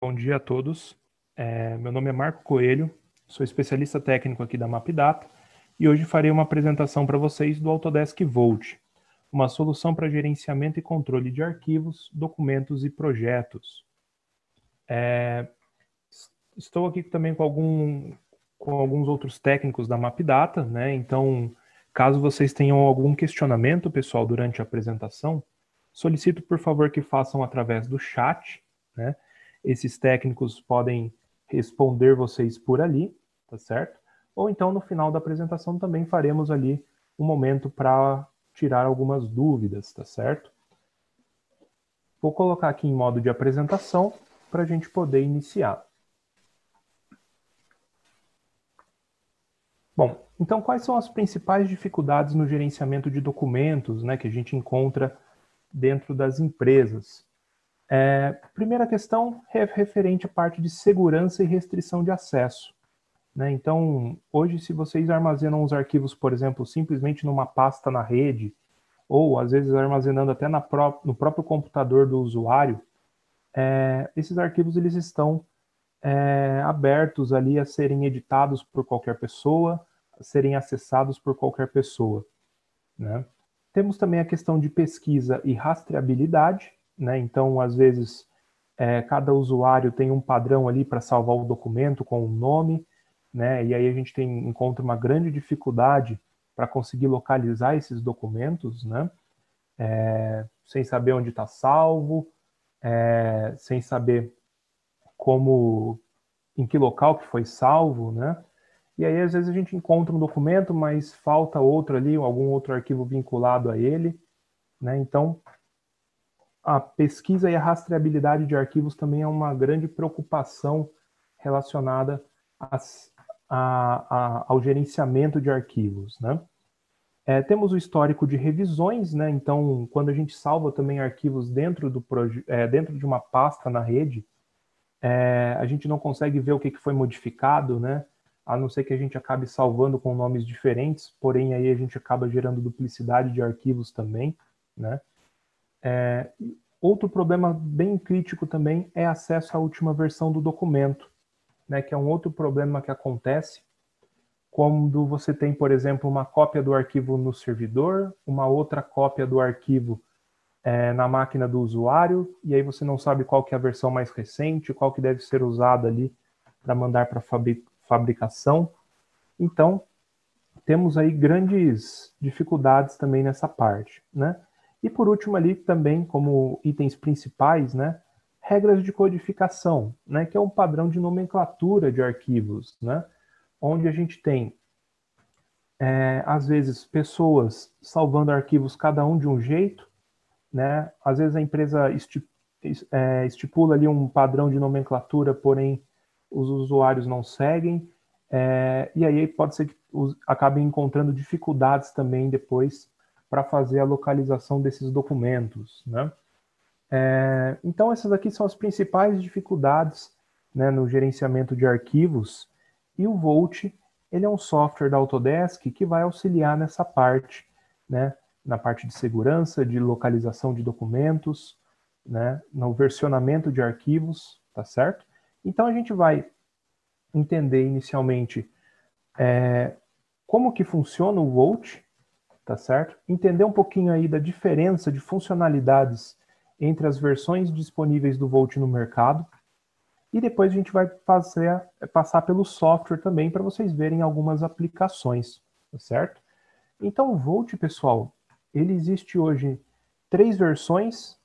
Bom dia a todos. Meu nome é Marco Coelho, sou especialista técnico aqui da Mapdata e hoje farei uma apresentação para vocês do Autodesk Volt, uma solução para gerenciamento e controle de arquivos, documentos e projetos. Estou aqui também com alguns outros técnicos da Mapdata, né? Então, caso vocês tenham algum questionamento, pessoal, durante a apresentação, solicito, por favor, que façam através do chat, né? Esses técnicos podem responder vocês por ali, tá certo? Ou então, no final da apresentação, também faremos ali um momento para tirar algumas dúvidas, tá certo? Vou colocar aqui em modo de apresentação para a gente poder iniciar. Bom, então quais são as principais dificuldades no gerenciamento de documentos, né, que a gente encontra dentro das empresas? Primeira questão é referente à parte de segurança e restrição de acesso, né? Então, hoje, se vocês armazenam os arquivos, por exemplo, simplesmente numa pasta na rede, ou às vezes armazenando até no próprio computador do usuário, esses arquivos eles estão abertos ali a serem editados por qualquer pessoa, a serem acessados por qualquer pessoa, né? Temos também a questão de pesquisa e rastreabilidade, né? Então, às vezes, cada usuário tem um padrão ali para salvar o documento com um nome, né? E aí a gente encontra uma grande dificuldade para conseguir localizar esses documentos, né? Sem saber onde está salvo, sem saber em que local que foi salvo, né? E aí, às vezes, a gente encontra um documento, mas falta outro ali, algum outro arquivo vinculado a ele, né? Então, a pesquisa e a rastreabilidade de arquivos também é uma grande preocupação relacionada ao gerenciamento de arquivos, né? Temos o histórico de revisões, né? Então, quando a gente salva também arquivos dentro de uma pasta na rede, a gente não consegue ver o que foi modificado, né? A não ser que a gente acabe salvando com nomes diferentes, porém aí a gente acaba gerando duplicidade de arquivos também, né? Outro problema bem crítico também é acesso à última versão do documento, né? Que é um outro problema que acontece quando você tem, por exemplo, uma cópia do arquivo no servidor, uma outra cópia do arquivo na máquina do usuário, e aí você não sabe qual que é a versão mais recente, qual que deve ser usada ali para mandar para fabricação. Então, temos aí grandes dificuldades também nessa parte, né? E por último ali também, como itens principais, né? Regras de codificação, né? Que é um padrão de nomenclatura de arquivos, né? Onde a gente tem, às vezes, pessoas salvando arquivos cada um de um jeito, né? Às vezes a empresa estipula ali um padrão de nomenclatura, porém os usuários não seguem, e aí pode ser que acabem encontrando dificuldades também depois para fazer a localização desses documentos, né? Então essas aqui são as principais dificuldades, né, no gerenciamento de arquivos, e o Volt ele é um software da Autodesk que vai auxiliar nessa parte, né, na parte de segurança, de localização de documentos, né, no versionamento de arquivos, tá certo? Então a gente vai entender inicialmente como que funciona o Volt, tá certo? Entender um pouquinho aí da diferença de funcionalidades entre as versões disponíveis do Volt no mercado, e depois a gente vai passar pelo software também para vocês verem algumas aplicações, tá certo? Então o Volt, pessoal, ele existe hoje 3 versões,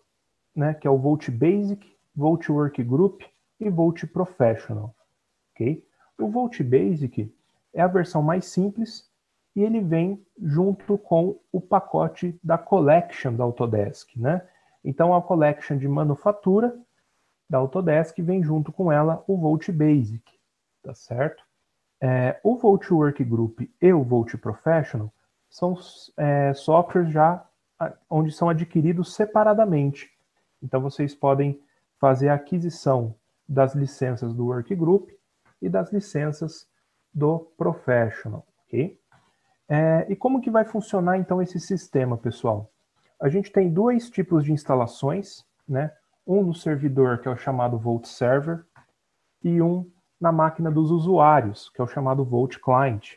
né, que é o Volt Basic, Volt Workgroup e Volt Professional, ok? O Volt Basic é a versão mais simples e ele vem junto com o pacote da Collection da Autodesk, né? Então a Collection de manufatura da Autodesk vem junto com ela o Volt Basic, tá certo? O Volt Workgroup e o Volt Professional são softwares já onde são adquiridos separadamente. Então vocês podem fazer a aquisição das licenças do Workgroup e das licenças do Professional, ok? E como que vai funcionar então esse sistema, pessoal? A gente tem dois tipos de instalações, né? um no servidor, que é o chamado Vault Server, e um na máquina dos usuários, que é o chamado Vault Client,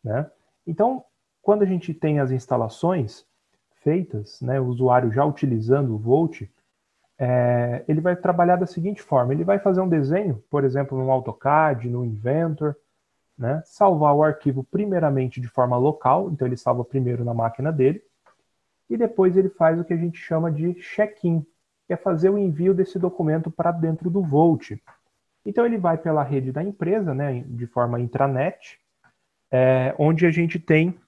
né? Então, quando a gente tem as instalações feitas, né, o usuário já utilizando o Vault, ele vai trabalhar da seguinte forma: ele vai fazer um desenho, por exemplo, no AutoCAD, no Inventor, né, salvar o arquivo primeiramente de forma local, então ele salva primeiro na máquina dele, e depois ele faz o que a gente chama de check-in, que é fazer o envio desse documento para dentro do Vault. Então ele vai pela rede da empresa, né, de forma intranet, onde a gente tem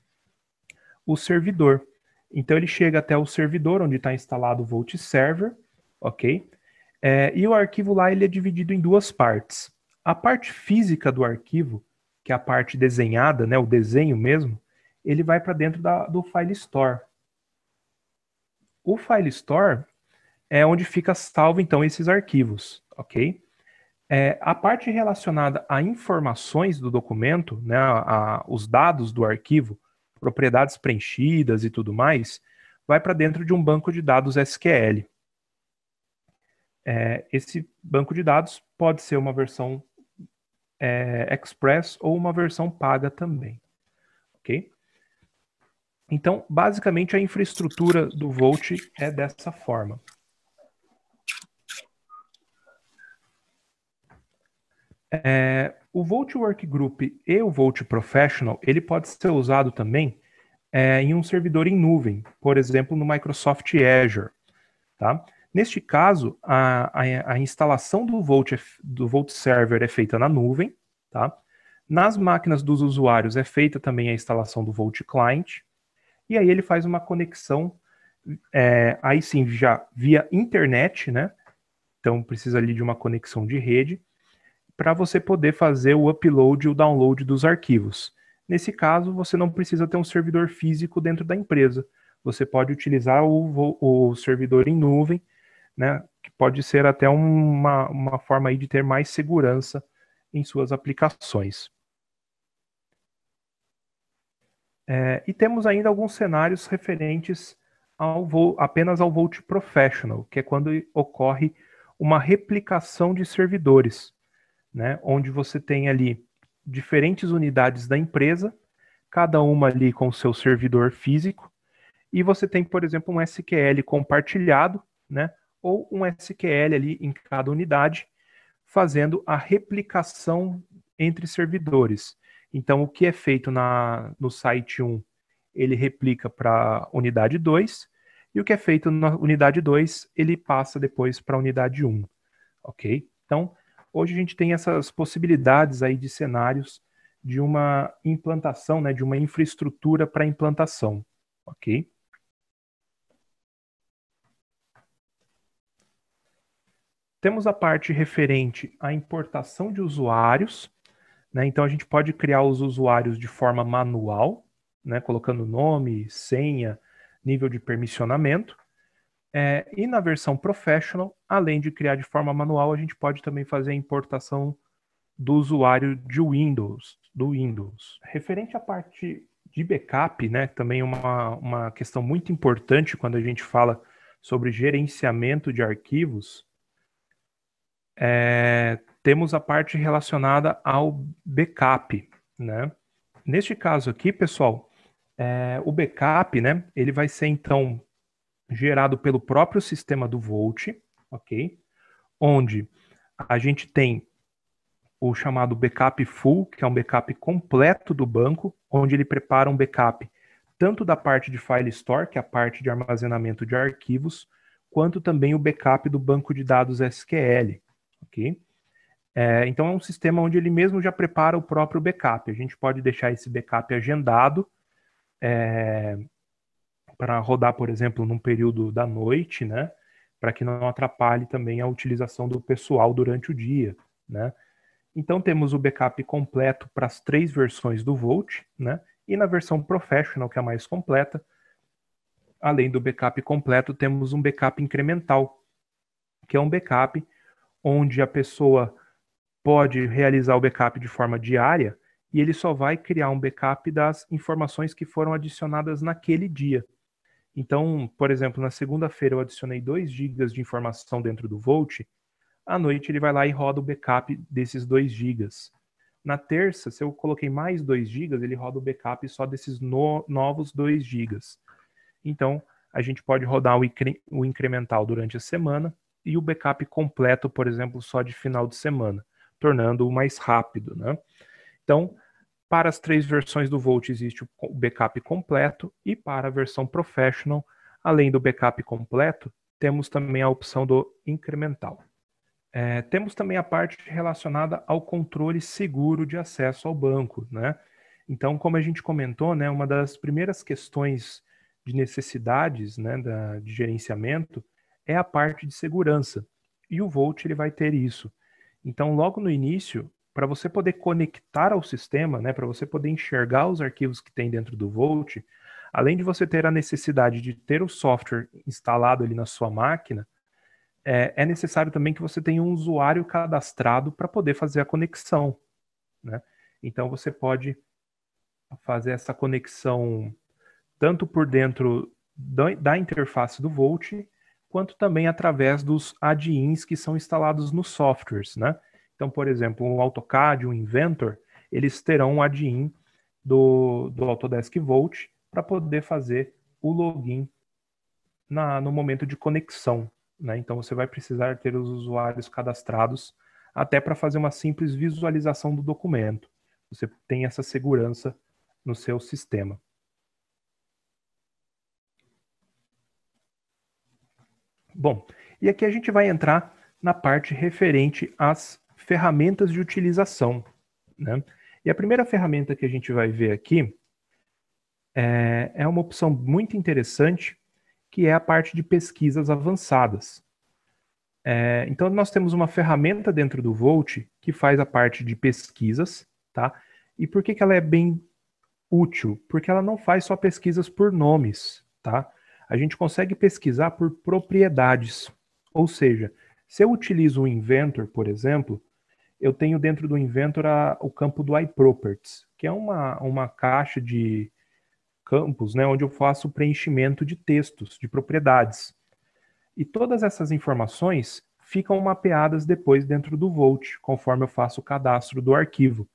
o servidor. Então ele chega até o servidor onde está instalado o Vault Server, ok? E o arquivo lá ele é dividido em duas partes. A parte física do arquivo, que é a parte desenhada, né, o desenho mesmo, ele vai para dentro do File Store. O File Store é onde fica salvo então esses arquivos, ok? A parte relacionada a informações do documento, né, os dados do arquivo, propriedades preenchidas e tudo mais, vai para dentro de um banco de dados SQL. Esse banco de dados pode ser uma versão Express ou uma versão paga também, ok? Então, basicamente, a infraestrutura do Vault é dessa forma. O Vault Workgroup e o Vault Professional, ele pode ser usado também em um servidor em nuvem, por exemplo, no Microsoft Azure. Tá? Neste caso, a instalação do Vault Server é feita na nuvem. Tá? Nas máquinas dos usuários é feita também a instalação do Vault Client, e aí ele faz uma conexão, aí sim, já via internet, né? Então precisa ali de uma conexão de rede, para você poder fazer o upload e o download dos arquivos. Nesse caso, você não precisa ter um servidor físico dentro da empresa. Você pode utilizar o servidor em nuvem, né, que pode ser até uma forma aí de ter mais segurança em suas aplicações. E temos ainda alguns cenários referentes apenas ao Vault Professional, que é quando ocorre uma replicação de servidores, né, onde você tem ali diferentes unidades da empresa, cada uma ali com o seu servidor físico, e você tem, por exemplo, um SQL compartilhado, né, ou um SQL ali em cada unidade, fazendo a replicação entre servidores. Então, o que é feito no site 1, ele replica para a unidade 2, e o que é feito na unidade 2, ele passa depois para a unidade 1, ok? Então, hoje a gente tem essas possibilidades aí de cenários de uma implantação, né, de uma infraestrutura para implantação, ok? Temos a parte referente à importação de usuários, né? Então a gente pode criar os usuários de forma manual, né, colocando nome, senha, nível de permissionamento. E na versão Professional, além de criar de forma manual, a gente pode também fazer a importação do usuário de Windows, do Windows. Referente à parte de backup, né, também uma questão muito importante quando a gente fala sobre gerenciamento de arquivos, temos a parte relacionada ao backup, né? Neste caso aqui, pessoal, o backup, né, ele vai ser então gerado pelo próprio sistema do Vault, ok? Onde a gente tem o chamado backup full, que é um backup completo do banco, onde ele prepara um backup tanto da parte de file store, que é a parte de armazenamento de arquivos, quanto também o backup do banco de dados SQL, ok? Então é um sistema onde ele mesmo já prepara o próprio backup. A gente pode deixar esse backup agendado para rodar, por exemplo, num período da noite, né? Para que não atrapalhe também a utilização do pessoal durante o dia, né? Então temos o backup completo para as 3 versões do Vault, né? E na versão Professional, que é a mais completa, além do backup completo, temos um backup incremental, que é um backup onde a pessoa pode realizar o backup de forma diária e ele só vai criar um backup das informações que foram adicionadas naquele dia. Então, por exemplo, na segunda-feira eu adicionei 2 GB de informação dentro do Volt, à noite ele vai lá e roda o backup desses 2 GB. Na terça, se eu coloquei mais 2 GB, ele roda o backup só desses novos 2 GB. Então, a gente pode rodar o incremental durante a semana e o backup completo, por exemplo, só de final de semana, tornando-o mais rápido, né? Então, para as 3 versões do Volt existe o backup completo e para a versão Professional, além do backup completo, temos também a opção do incremental. Temos também a parte relacionada ao controle seguro de acesso ao banco, né? Então, como a gente comentou, né, uma das primeiras questões de necessidades, né, de gerenciamento é a parte de segurança. E o Volt ele vai ter isso. Então, logo no início, para você poder conectar ao sistema, né, para você poder enxergar os arquivos que tem dentro do Volt, além de você ter a necessidade de ter o software instalado ali na sua máquina, é necessário também que você tenha um usuário cadastrado para poder fazer a conexão, né? Então você pode fazer essa conexão tanto por dentro da interface do Volt, quanto também através dos add-ins que são instalados nos softwares, né? Então, por exemplo, o AutoCAD, o Inventor, eles terão um add-in do Autodesk Volt para poder fazer o login no momento de conexão, né? Então você vai precisar ter os usuários cadastrados até para fazer uma simples visualização do documento. Você tem essa segurança no seu sistema. Bom, e aqui a gente vai entrar na parte referente às ferramentas de utilização, né? E a primeira ferramenta que a gente vai ver aqui é uma opção muito interessante, que é a parte de pesquisas avançadas. Então, nós temos uma ferramenta dentro do Volt que faz a parte de pesquisas, tá? E por que que ela é bem útil? Porque ela não faz só pesquisas por nomes, tá? A gente consegue pesquisar por propriedades. Ou seja, se eu utilizo o Inventor, por exemplo, eu tenho dentro do Inventor o campo do iProperties, que é uma caixa de campos, né, onde eu faço o preenchimento de textos, de propriedades. E todas essas informações ficam mapeadas depois dentro do Volt, conforme eu faço o cadastro do arquivo.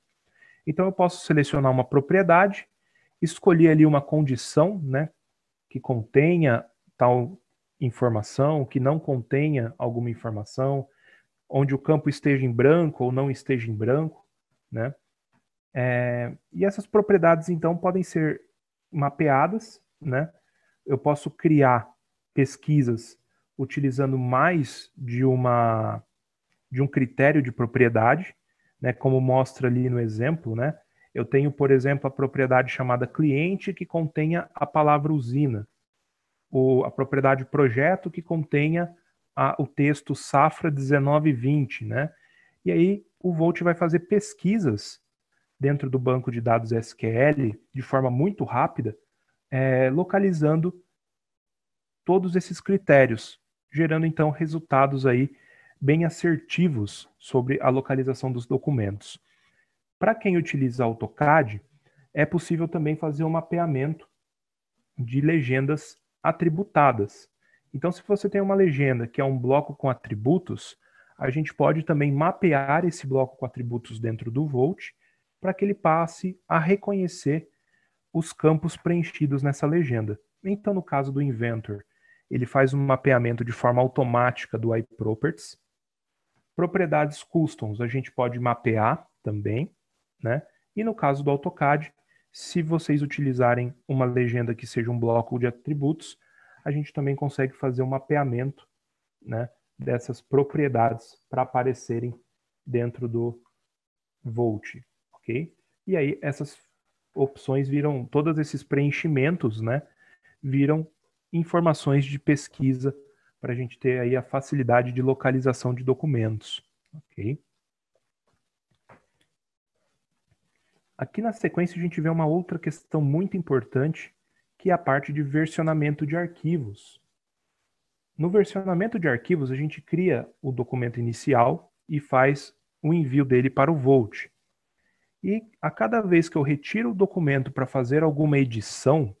Então eu posso selecionar uma propriedade, escolher ali uma condição, né, que contenha tal informação, que não contenha alguma informação, onde o campo esteja em branco ou não esteja em branco, né? E essas propriedades então podem ser mapeadas, né? Eu posso criar pesquisas utilizando mais de um critério de propriedade, né? Como mostra ali no exemplo, né? Eu tenho, por exemplo, a propriedade chamada cliente que contenha a palavra usina, ou a propriedade projeto que contenha o texto safra 19/20, né? E aí o Volt vai fazer pesquisas dentro do banco de dados SQL de forma muito rápida, localizando todos esses critérios, gerando então resultados aí bem assertivos sobre a localização dos documentos. Para quem utiliza AutoCAD, é possível também fazer um mapeamento de legendas atributadas. Então, se você tem uma legenda que é um bloco com atributos, a gente pode também mapear esse bloco com atributos dentro do Volt para que ele passe a reconhecer os campos preenchidos nessa legenda. Então, no caso do Inventor, ele faz um mapeamento de forma automática do iProperties. Propriedades customs a gente pode mapear também, né? E no caso do AutoCAD, se vocês utilizarem uma legenda que seja um bloco de atributos, a gente também consegue fazer um mapeamento, né, dessas propriedades para aparecerem dentro do Volt, ok? E aí essas opções viram, todos esses preenchimentos, né, viram informações de pesquisa para a gente ter aí a facilidade de localização de documentos, ok? Aqui na sequência a gente vê uma outra questão muito importante, que é a parte de versionamento de arquivos. No versionamento de arquivos, a gente cria o documento inicial e faz o envio dele para o Volt. E a cada vez que eu retiro o documento para fazer alguma edição,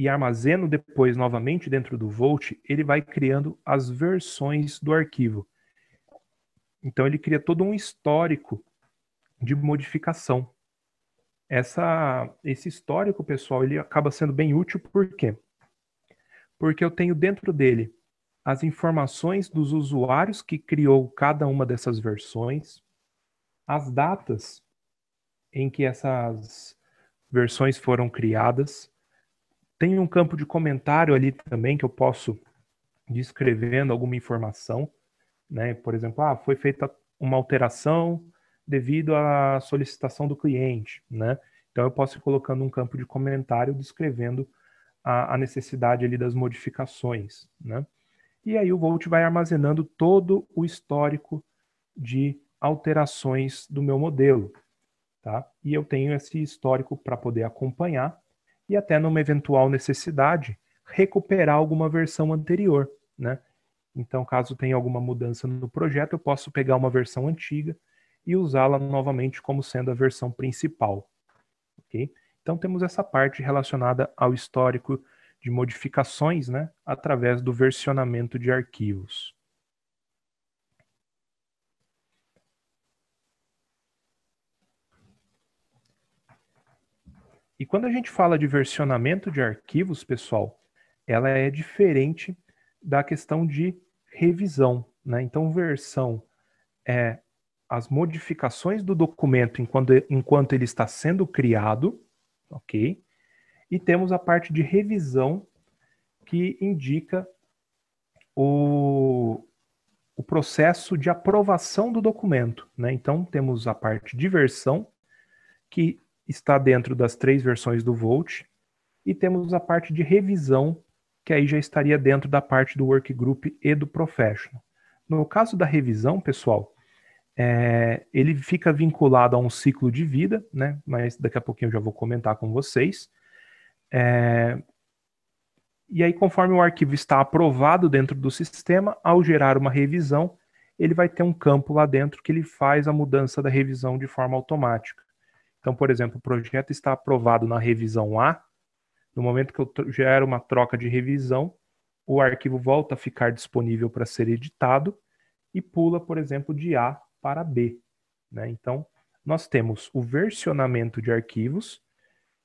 e armazeno depois novamente dentro do Vault, ele vai criando as versões do arquivo. Então ele cria todo um histórico de modificação. Esse histórico, pessoal, ele acaba sendo bem útil, por quê? Porque eu tenho dentro dele as informações dos usuários que criou cada uma dessas versões, as datas em que essas versões foram criadas. Tem um campo de comentário ali também que eu posso ir descrevendo alguma informação, né? Por exemplo, foi feita uma alteração devido à solicitação do cliente, né? Então eu posso ir colocando um campo de comentário descrevendo a necessidade ali das modificações, né? E aí o Vault vai armazenando todo o histórico de alterações do meu modelo, tá? E eu tenho esse histórico para poder acompanhar e até numa eventual necessidade recuperar alguma versão anterior, né? Então, caso tenha alguma mudança no projeto, eu posso pegar uma versão antiga e usá-la novamente como sendo a versão principal, ok? Então, temos essa parte relacionada ao histórico de modificações, né, através do versionamento de arquivos. E quando a gente fala de versionamento de arquivos, pessoal, ela é diferente da questão de revisão, né? Então, versão é as modificações do documento enquanto ele está sendo criado, ok? E temos a parte de revisão que indica o processo de aprovação do documento, né? Então, temos a parte de versão, que está dentro das 3 versões do Vault, e temos a parte de revisão, que aí já estaria dentro da parte do Workgroup e do Professional. No caso da revisão, pessoal, ele fica vinculado a um ciclo de vida, né? Mas daqui a pouquinho eu já vou comentar com vocês. E aí, conforme o arquivo está aprovado dentro do sistema, ao gerar uma revisão, ele vai ter um campo lá dentro que ele faz a mudança da revisão de forma automática. Então, por exemplo, o projeto está aprovado na revisão A. No momento que eu gero uma troca de revisão, o arquivo volta a ficar disponível para ser editado e pula, por exemplo, de A para B, né? Então, nós temos o versionamento de arquivos,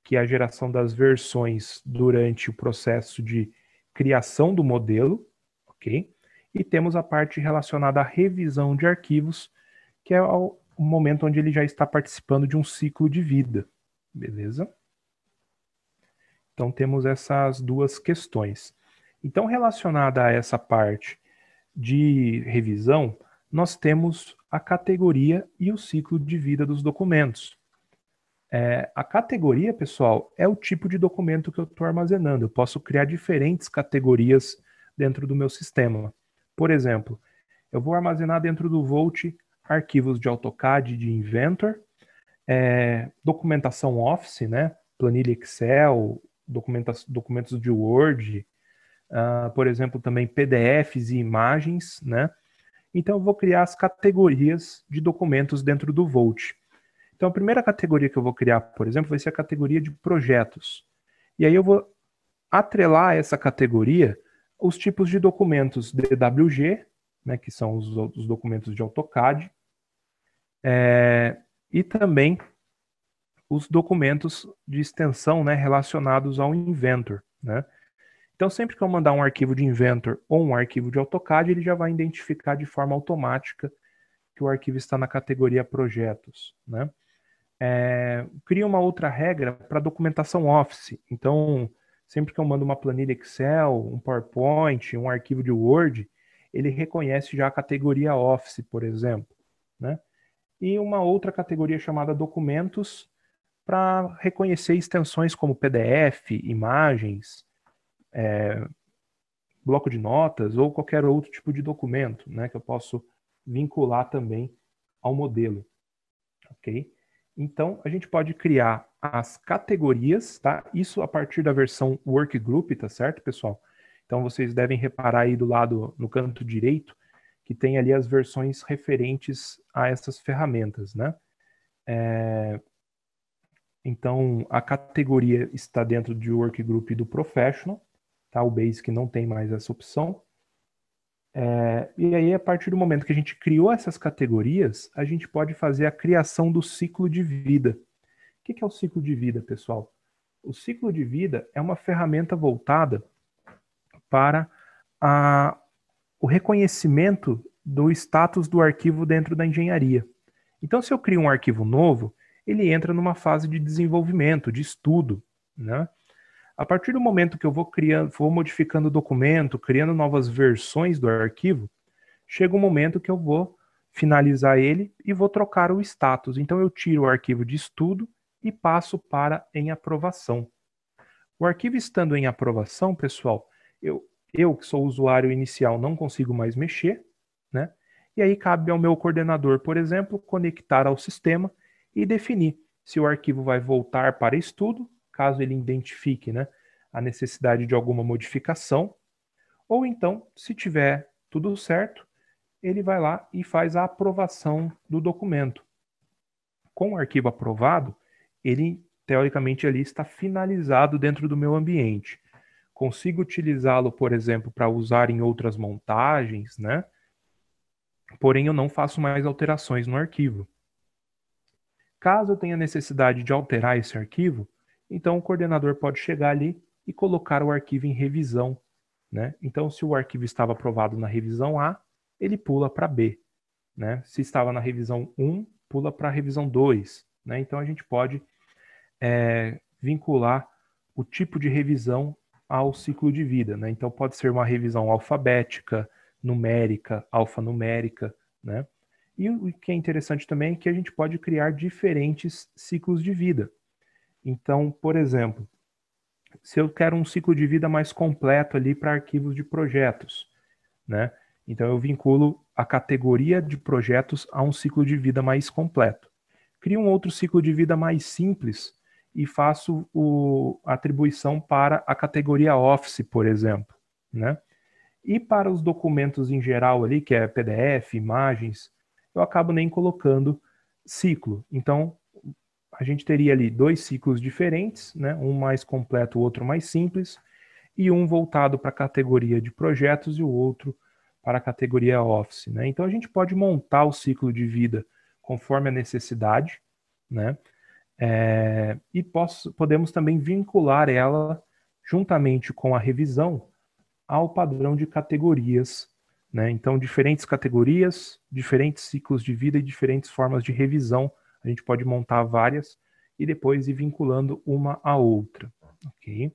que é a geração das versões durante o processo de criação do modelo, ok? E temos a parte relacionada à revisão de arquivos, que é o momento onde ele já está participando de um ciclo de vida, beleza? Então, temos essas duas questões. Então, relacionada a essa parte de revisão, nós temos a categoria e o ciclo de vida dos documentos. A categoria, pessoal, é o tipo de documento que eu estou armazenando. Eu posso criar diferentes categorias dentro do meu sistema. Por exemplo, eu vou armazenar dentro do Vault arquivos de AutoCAD de Inventor, documentação Office, né? Planilha Excel, documentos de Word, por exemplo, também PDFs e imagens, né? Então, eu vou criar as categorias de documentos dentro do Vault. Então, a primeira categoria que eu vou criar, por exemplo, vai ser a categoria de projetos. E aí eu vou atrelar a essa categoria os tipos de documentos DWG, né, que são os documentos de AutoCAD, e também os documentos de extensão, né, relacionados ao Inventor, né? Então, sempre que eu mandar um arquivo de Inventor ou um arquivo de AutoCAD, ele já vai identificar de forma automática que o arquivo está na categoria projetos, né? Cria uma outra regra para documentação Office. Então, sempre que eu mando uma planilha Excel, um PowerPoint, um arquivo de Word, ele reconhece já a categoria Office, por exemplo, né? E uma outra categoria chamada documentos para reconhecer extensões como PDF, imagens, bloco de notas ou qualquer outro tipo de documento, né, que eu posso vincular também ao modelo, ok? Então, a gente pode criar as categorias, tá? Isso a partir da versão Workgroup, tá certo, pessoal? Então, vocês devem reparar aí do lado, no canto direito, que tem ali as versões referentes a essas ferramentas, né? Então, a categoria está dentro de Workgroup do Professional, tá? O Basic não tem mais essa opção. E aí, a partir do momento que a gente criou essas categorias, a gente pode fazer a criação do ciclo de vida. O que é o ciclo de vida, pessoal? O ciclo de vida é uma ferramenta voltada para o reconhecimento do status do arquivo dentro da engenharia. Então, se eu crio um arquivo novo, ele entra numa fase de desenvolvimento, de estudo, né? A partir do momento que eu vou modificando o documento, criando novas versões do arquivo, chega um momento que eu vou finalizar ele e vou trocar o status. Então eu tiro o arquivo de estudo e passo para em aprovação. O arquivo estando em aprovação, pessoal, eu que sou o usuário inicial não consigo mais mexer, né? E aí cabe ao meu coordenador, por exemplo, conectar ao sistema e definir se o arquivo vai voltar para estudo, caso ele identifique, né, a necessidade de alguma modificação, ou então, se tiver tudo certo, ele vai lá e faz a aprovação do documento. Com o arquivo aprovado, ele, teoricamente, ali está finalizado dentro do meu ambiente. Consigo utilizá-lo, por exemplo, para usar em outras montagens, né? Porém, eu não faço mais alterações no arquivo. Caso eu tenha necessidade de alterar esse arquivo, então o coordenador pode chegar ali e colocar o arquivo em revisão, né? Então, se o arquivo estava aprovado na revisão A, ele pula para B, né? Se estava na revisão 1, pula para a revisão 2, né? Então, a gente pode vincular o tipo de revisão ao ciclo de vida, né? Então, pode ser uma revisão alfabética, numérica, alfanumérica, né? E o que é interessante também é que a gente pode criar diferentes ciclos de vida. Então, por exemplo, se eu quero um ciclo de vida mais completo ali para arquivos de projetos, né? Então eu vinculo a categoria de projetos a um ciclo de vida mais completo. Crio um outro ciclo de vida mais simples e faço a atribuição para a categoria Office, por exemplo, né? E para os documentos em geral ali, que é PDF, imagens, eu acabo nem colocando ciclo. Então, a gente teria ali dois ciclos diferentes, né? Um mais completo, o outro mais simples, e um voltado para a categoria de projetos e o outro para a categoria Office, né? Então a gente pode montar o ciclo de vida conforme a necessidade, né? E podemos também vincular ela juntamente com a revisão ao padrão de categorias, né? Então diferentes categorias, diferentes ciclos de vida e diferentes formas de revisão. A gente pode montar várias e depois ir vinculando uma à outra, ok?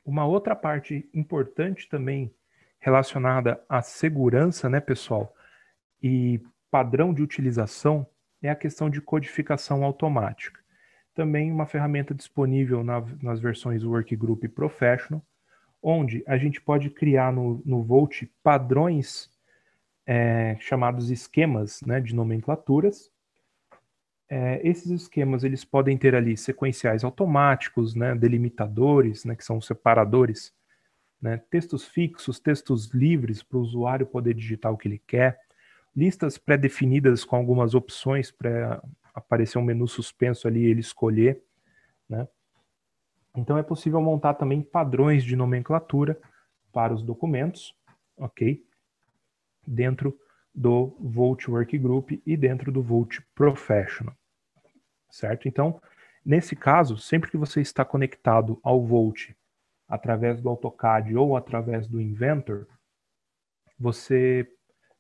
Uma outra parte importante também relacionada à segurança, né, pessoal, e padrão de utilização é a questão de codificação automática. Também uma ferramenta disponível nas versões Workgroup e Professional, onde a gente pode criar no Volt padrões chamados esquemas, né, de nomenclaturas. Esses esquemas eles podem ter ali sequenciais automáticos, né, delimitadores, né, que são separadores, né, textos fixos, textos livres para o usuário poder digitar o que ele quer, listas pré-definidas com algumas opções para aparecer um menu suspenso ali e ele escolher, né? Então é possível montar também padrões de nomenclatura para os documentos, ok? Dentro do Volt Workgroup e dentro do Volt Professional, certo? Então, nesse caso, sempre que você está conectado ao Volt através do AutoCAD ou através do Inventor, você,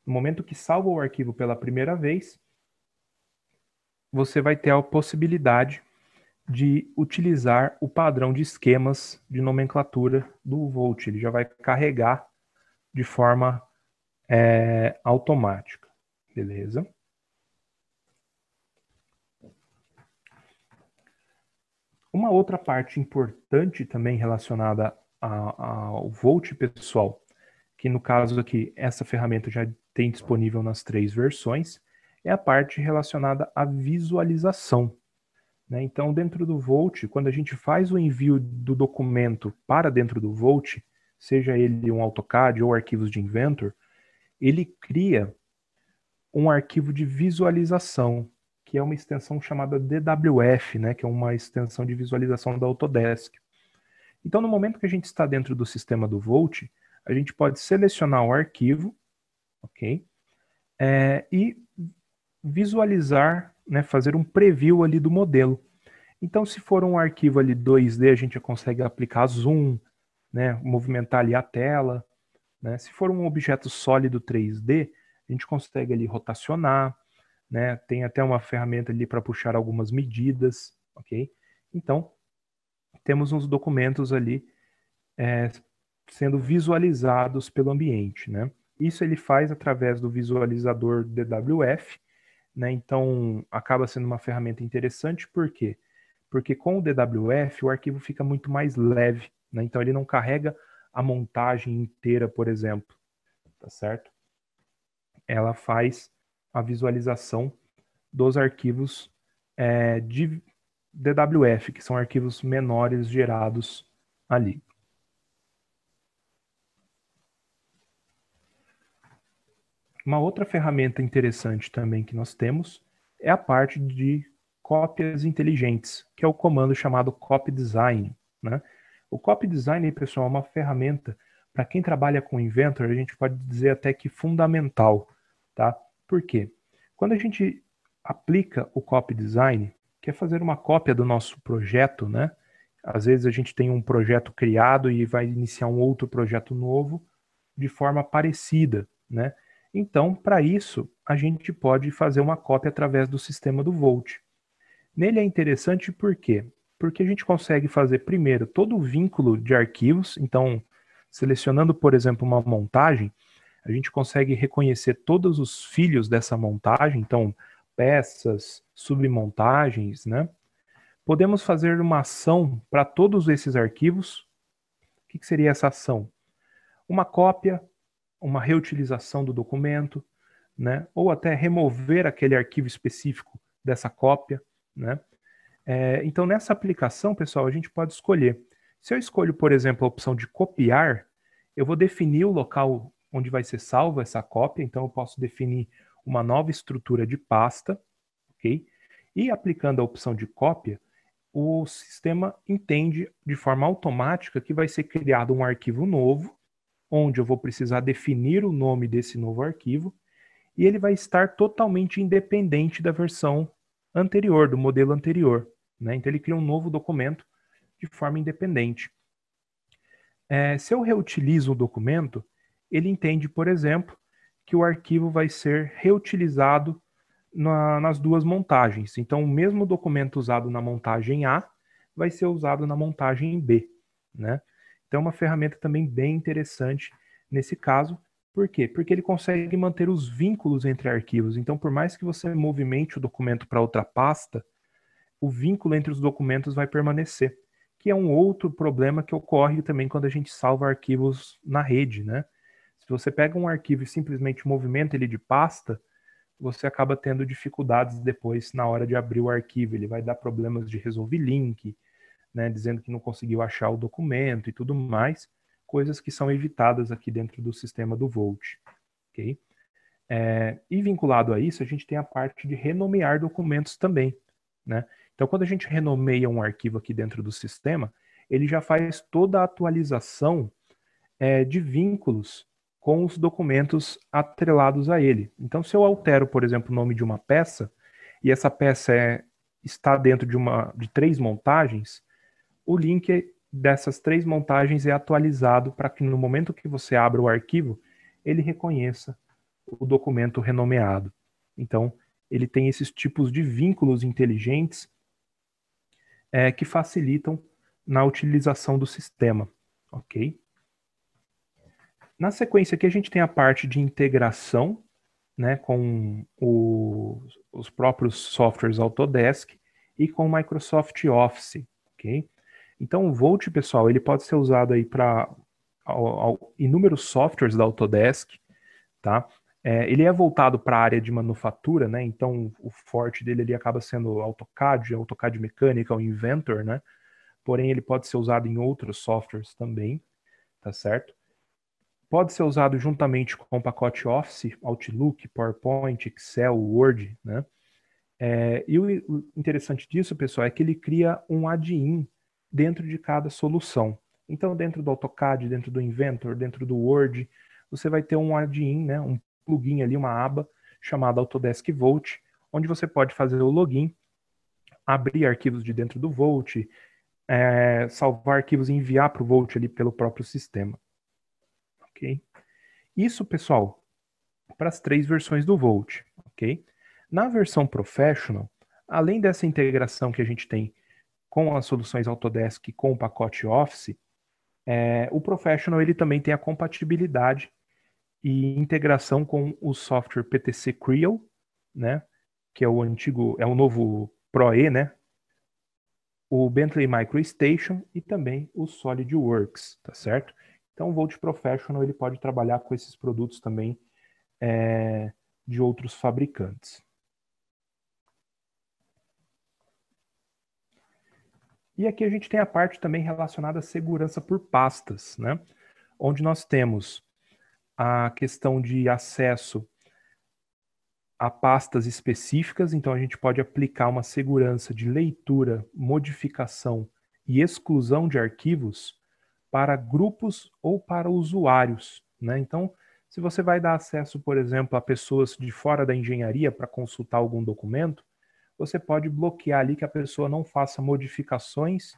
no momento que salva o arquivo pela primeira vez, você vai ter a possibilidade de utilizar o padrão de esquemas de nomenclatura do Volt. Ele já vai carregar de forma automática, beleza? Uma outra parte importante também relacionada ao Volt, pessoal, que no caso aqui, essa ferramenta já tem disponível nas 3 versões, é a parte relacionada à visualização, né? Então, dentro do Volt, quando a gente faz o envio do documento para dentro do Volt, seja ele um AutoCAD ou arquivos de Inventor, ele cria um arquivo de visualização, que é uma extensão chamada DWF, né, que é uma extensão de visualização da Autodesk. Então, no momento que a gente está dentro do sistema do Volt, a gente pode selecionar o arquivo, ok? E visualizar, né, fazer um preview ali do modelo. Então, se for um arquivo ali 2D, a gente consegue aplicar zoom, né, movimentar ali a tela, né? Se for um objeto sólido 3D, a gente consegue ali rotacionar, né? Tem até uma ferramenta ali para puxar algumas medidas, ok? Então, temos uns documentos ali sendo visualizados pelo ambiente, né? Isso ele faz através do visualizador DWF, né? Então, acaba sendo uma ferramenta interessante, por quê? Porque com o DWF o arquivo fica muito mais leve, né? Então ele não carrega a montagem inteira, por exemplo, tá certo? Ela faz a visualização dos arquivos de DWF, que são arquivos menores gerados ali. Uma outra ferramenta interessante também que nós temos é a parte de cópias inteligentes, que é o comando chamado Copy Design, né? O Copy Design, pessoal, é uma ferramenta para quem trabalha com Inventor, a gente pode dizer até que fundamental, tá? Por quê? Quando a gente aplica o Copy Design, quer fazer uma cópia do nosso projeto, né? Às vezes a gente tem um projeto criado e vai iniciar um outro projeto novo de forma parecida, né? Então, para isso, a gente pode fazer uma cópia através do sistema do Volt. Nele é interessante por quê? Porque a gente consegue fazer primeiro todo o vínculo de arquivos, então, selecionando, por exemplo, uma montagem, a gente consegue reconhecer todos os filhos dessa montagem, então, peças, submontagens, né? Podemos fazer uma ação para todos esses arquivos. O que seria essa ação? Uma cópia, uma reutilização do documento, né? Ou até remover aquele arquivo específico dessa cópia, né? Então, nessa aplicação, pessoal, a gente pode escolher. Se eu escolho, por exemplo, a opção de copiar, eu vou definir o local onde vai ser salva essa cópia, então eu posso definir uma nova estrutura de pasta, ok? E aplicando a opção de cópia, o sistema entende de forma automática que vai ser criado um arquivo novo, onde eu vou precisar definir o nome desse novo arquivo, e ele vai estar totalmente independente da versão anterior, do modelo anterior, né? Então ele cria um novo documento de forma independente. Se eu reutilizo o documento, ele entende, por exemplo, que o arquivo vai ser reutilizado nas duas montagens. Então, o mesmo documento usado na montagem A vai ser usado na montagem B, né? Então, é uma ferramenta também bem interessante nesse caso. Por quê? Porque ele consegue manter os vínculos entre arquivos. Então, por mais que você movimente o documento para outra pasta, o vínculo entre os documentos vai permanecer, que é um outro problema que ocorre também quando a gente salva arquivos na rede, né? Se você pega um arquivo e simplesmente movimenta ele de pasta, você acaba tendo dificuldades depois na hora de abrir o arquivo. Ele vai dar problemas de resolver link, né, dizendo que não conseguiu achar o documento e tudo mais, coisas que são evitadas aqui dentro do sistema do Volt. Okay? E vinculado a isso, a gente tem a parte de renomear documentos também. Né? Então, quando a gente renomeia um arquivo aqui dentro do sistema, ele já faz toda a atualização de vínculos com os documentos atrelados a ele. Então, se eu altero, por exemplo, o nome de uma peça, e essa peça está dentro de 3 montagens, o link dessas 3 montagens é atualizado para que no momento que você abra o arquivo, ele reconheça o documento renomeado. Então, ele tem esses tipos de vínculos inteligentes que facilitam na utilização do sistema, ok? Na sequência aqui a gente tem a parte de integração, né, com os próprios softwares Autodesk e com o Microsoft Office, ok? Então o Volt, pessoal, ele pode ser usado aí para inúmeros softwares da Autodesk, tá? Ele é voltado para a área de manufatura, né? Então o forte dele ele acaba sendo AutoCAD Mecânica, o Inventor, né? Porém ele pode ser usado em outros softwares também, tá certo? pode ser usado juntamente com o pacote Office, Outlook, PowerPoint, Excel, Word, né? E o interessante disso, pessoal, é que ele cria um add-in dentro de cada solução. Então, dentro do AutoCAD, dentro do Inventor, dentro do Word, você vai ter um add-in, né, um plugin ali, uma aba chamada Autodesk Vault, onde você pode fazer o login, abrir arquivos de dentro do Vault, salvar arquivos e enviar para o Vault ali pelo próprio sistema. Ok? Isso, pessoal, para as 3 versões do Vault. Ok? Na versão Professional, além dessa integração que a gente tem com as soluções Autodesk com o pacote Office, o Professional ele também tem a compatibilidade e integração com o software PTC Creo, né, que é o novo ProE, né, o Bentley MicroStation e também o SolidWorks, tá certo? Então o Volt Professional ele pode trabalhar com esses produtos também de outros fabricantes. E aqui a gente tem a parte também relacionada à segurança por pastas, né? Onde nós temos a questão de acesso a pastas específicas, então a gente pode aplicar uma segurança de leitura, modificação e exclusão de arquivos para grupos ou para usuários, né? Então, se você vai dar acesso, por exemplo, a pessoas de fora da engenharia para consultar algum documento, você pode bloquear ali que a pessoa não faça modificações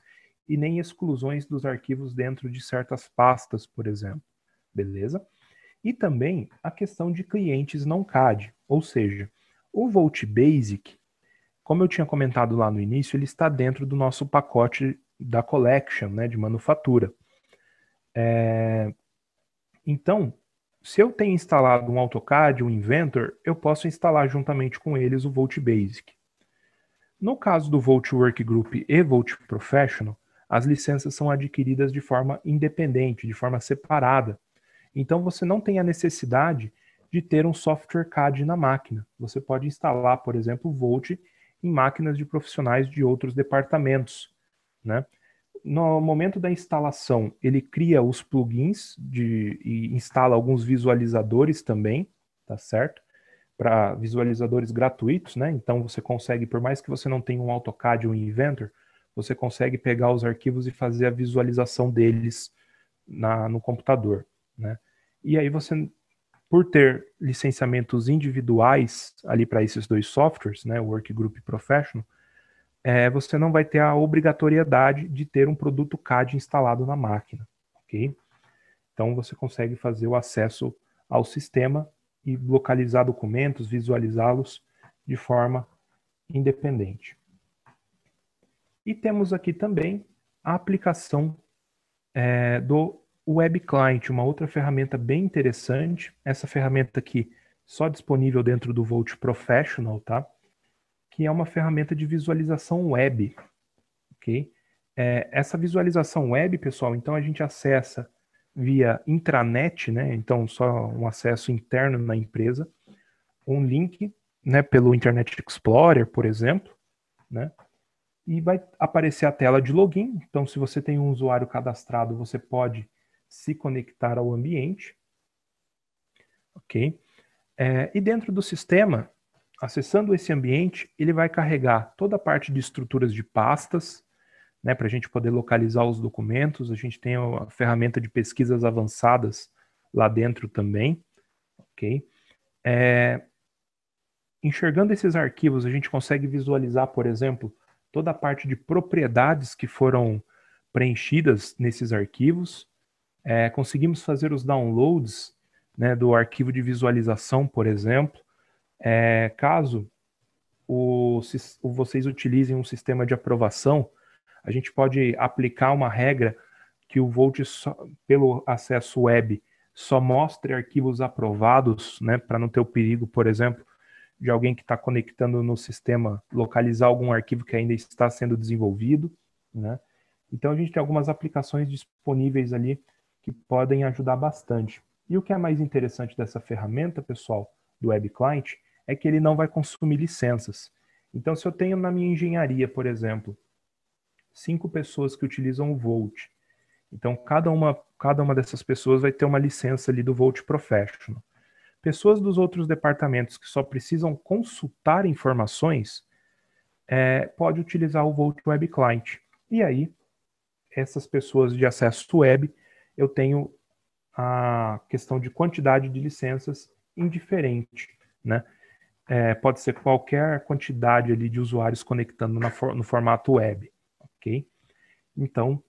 e nem exclusões dos arquivos dentro de certas pastas, por exemplo. Beleza? E também a questão de clientes não CAD, ou seja, o Volt Basic, como eu tinha comentado lá no início, ele está dentro do nosso pacote da Collection, né, de manufatura. Então, se eu tenho instalado um AutoCAD, um Inventor, eu posso instalar juntamente com eles o Volt Basic. No caso do Volt Workgroup e Volt Professional, as licenças são adquiridas de forma independente, de forma separada. Então você não tem a necessidade de ter um software CAD na máquina. Você pode instalar, por exemplo, o Volt em máquinas de profissionais de outros departamentos, né? No momento da instalação, ele cria os plugins e instala alguns visualizadores também, tá certo? Para visualizadores gratuitos, né? Então você consegue, por mais que você não tenha um AutoCAD ou um Inventor, você consegue pegar os arquivos e fazer a visualização deles no computador, né? E aí você, por ter licenciamentos individuais ali para esses 2 softwares, né, Workgroup e Professional, você não vai ter a obrigatoriedade de ter um produto CAD instalado na máquina, ok? Então você consegue fazer o acesso ao sistema e localizar documentos, visualizá-los de forma independente. E temos aqui também a aplicação do Web Client, uma outra ferramenta bem interessante. Essa ferramenta aqui só disponível dentro do Volt Professional, tá? Que é uma ferramenta de visualização web, ok? Essa visualização web, pessoal, então a gente acessa via intranet, né? Então só um acesso interno na empresa, um link, né? Pelo Internet Explorer, por exemplo, né? E vai aparecer a tela de login. Então, se você tem um usuário cadastrado, você pode se conectar ao ambiente, ok? E dentro do sistema, acessando esse ambiente, ele vai carregar toda a parte de estruturas de pastas, né, para a gente poder localizar os documentos. A gente tem a ferramenta de pesquisas avançadas lá dentro também, ok? Enxergando esses arquivos, a gente consegue visualizar, por exemplo, toda a parte de propriedades que foram preenchidas nesses arquivos. Conseguimos fazer os downloads, né, do arquivo de visualização, por exemplo. Caso vocês utilizem um sistema de aprovação, a gente pode aplicar uma regra que o Volt, pelo acesso web, só mostre arquivos aprovados, né, para não ter o perigo, por exemplo, de alguém que está conectando no sistema localizar algum arquivo que ainda está sendo desenvolvido, né? Então a gente tem algumas aplicações disponíveis ali que podem ajudar bastante. E o que é mais interessante dessa ferramenta, pessoal, do Web Client, é que ele não vai consumir licenças. Então, se eu tenho na minha engenharia, por exemplo, 5 pessoas que utilizam o Volt, então cada uma Cada uma dessas pessoas vai ter uma licença ali do Volt Professional. Pessoas dos outros departamentos que só precisam consultar informações, pode utilizar o Volt Web Client. E aí, essas pessoas de acesso web, eu tenho a questão de quantidade de licenças indiferente, né? Pode ser qualquer quantidade ali de usuários conectando no formato web, ok? Então,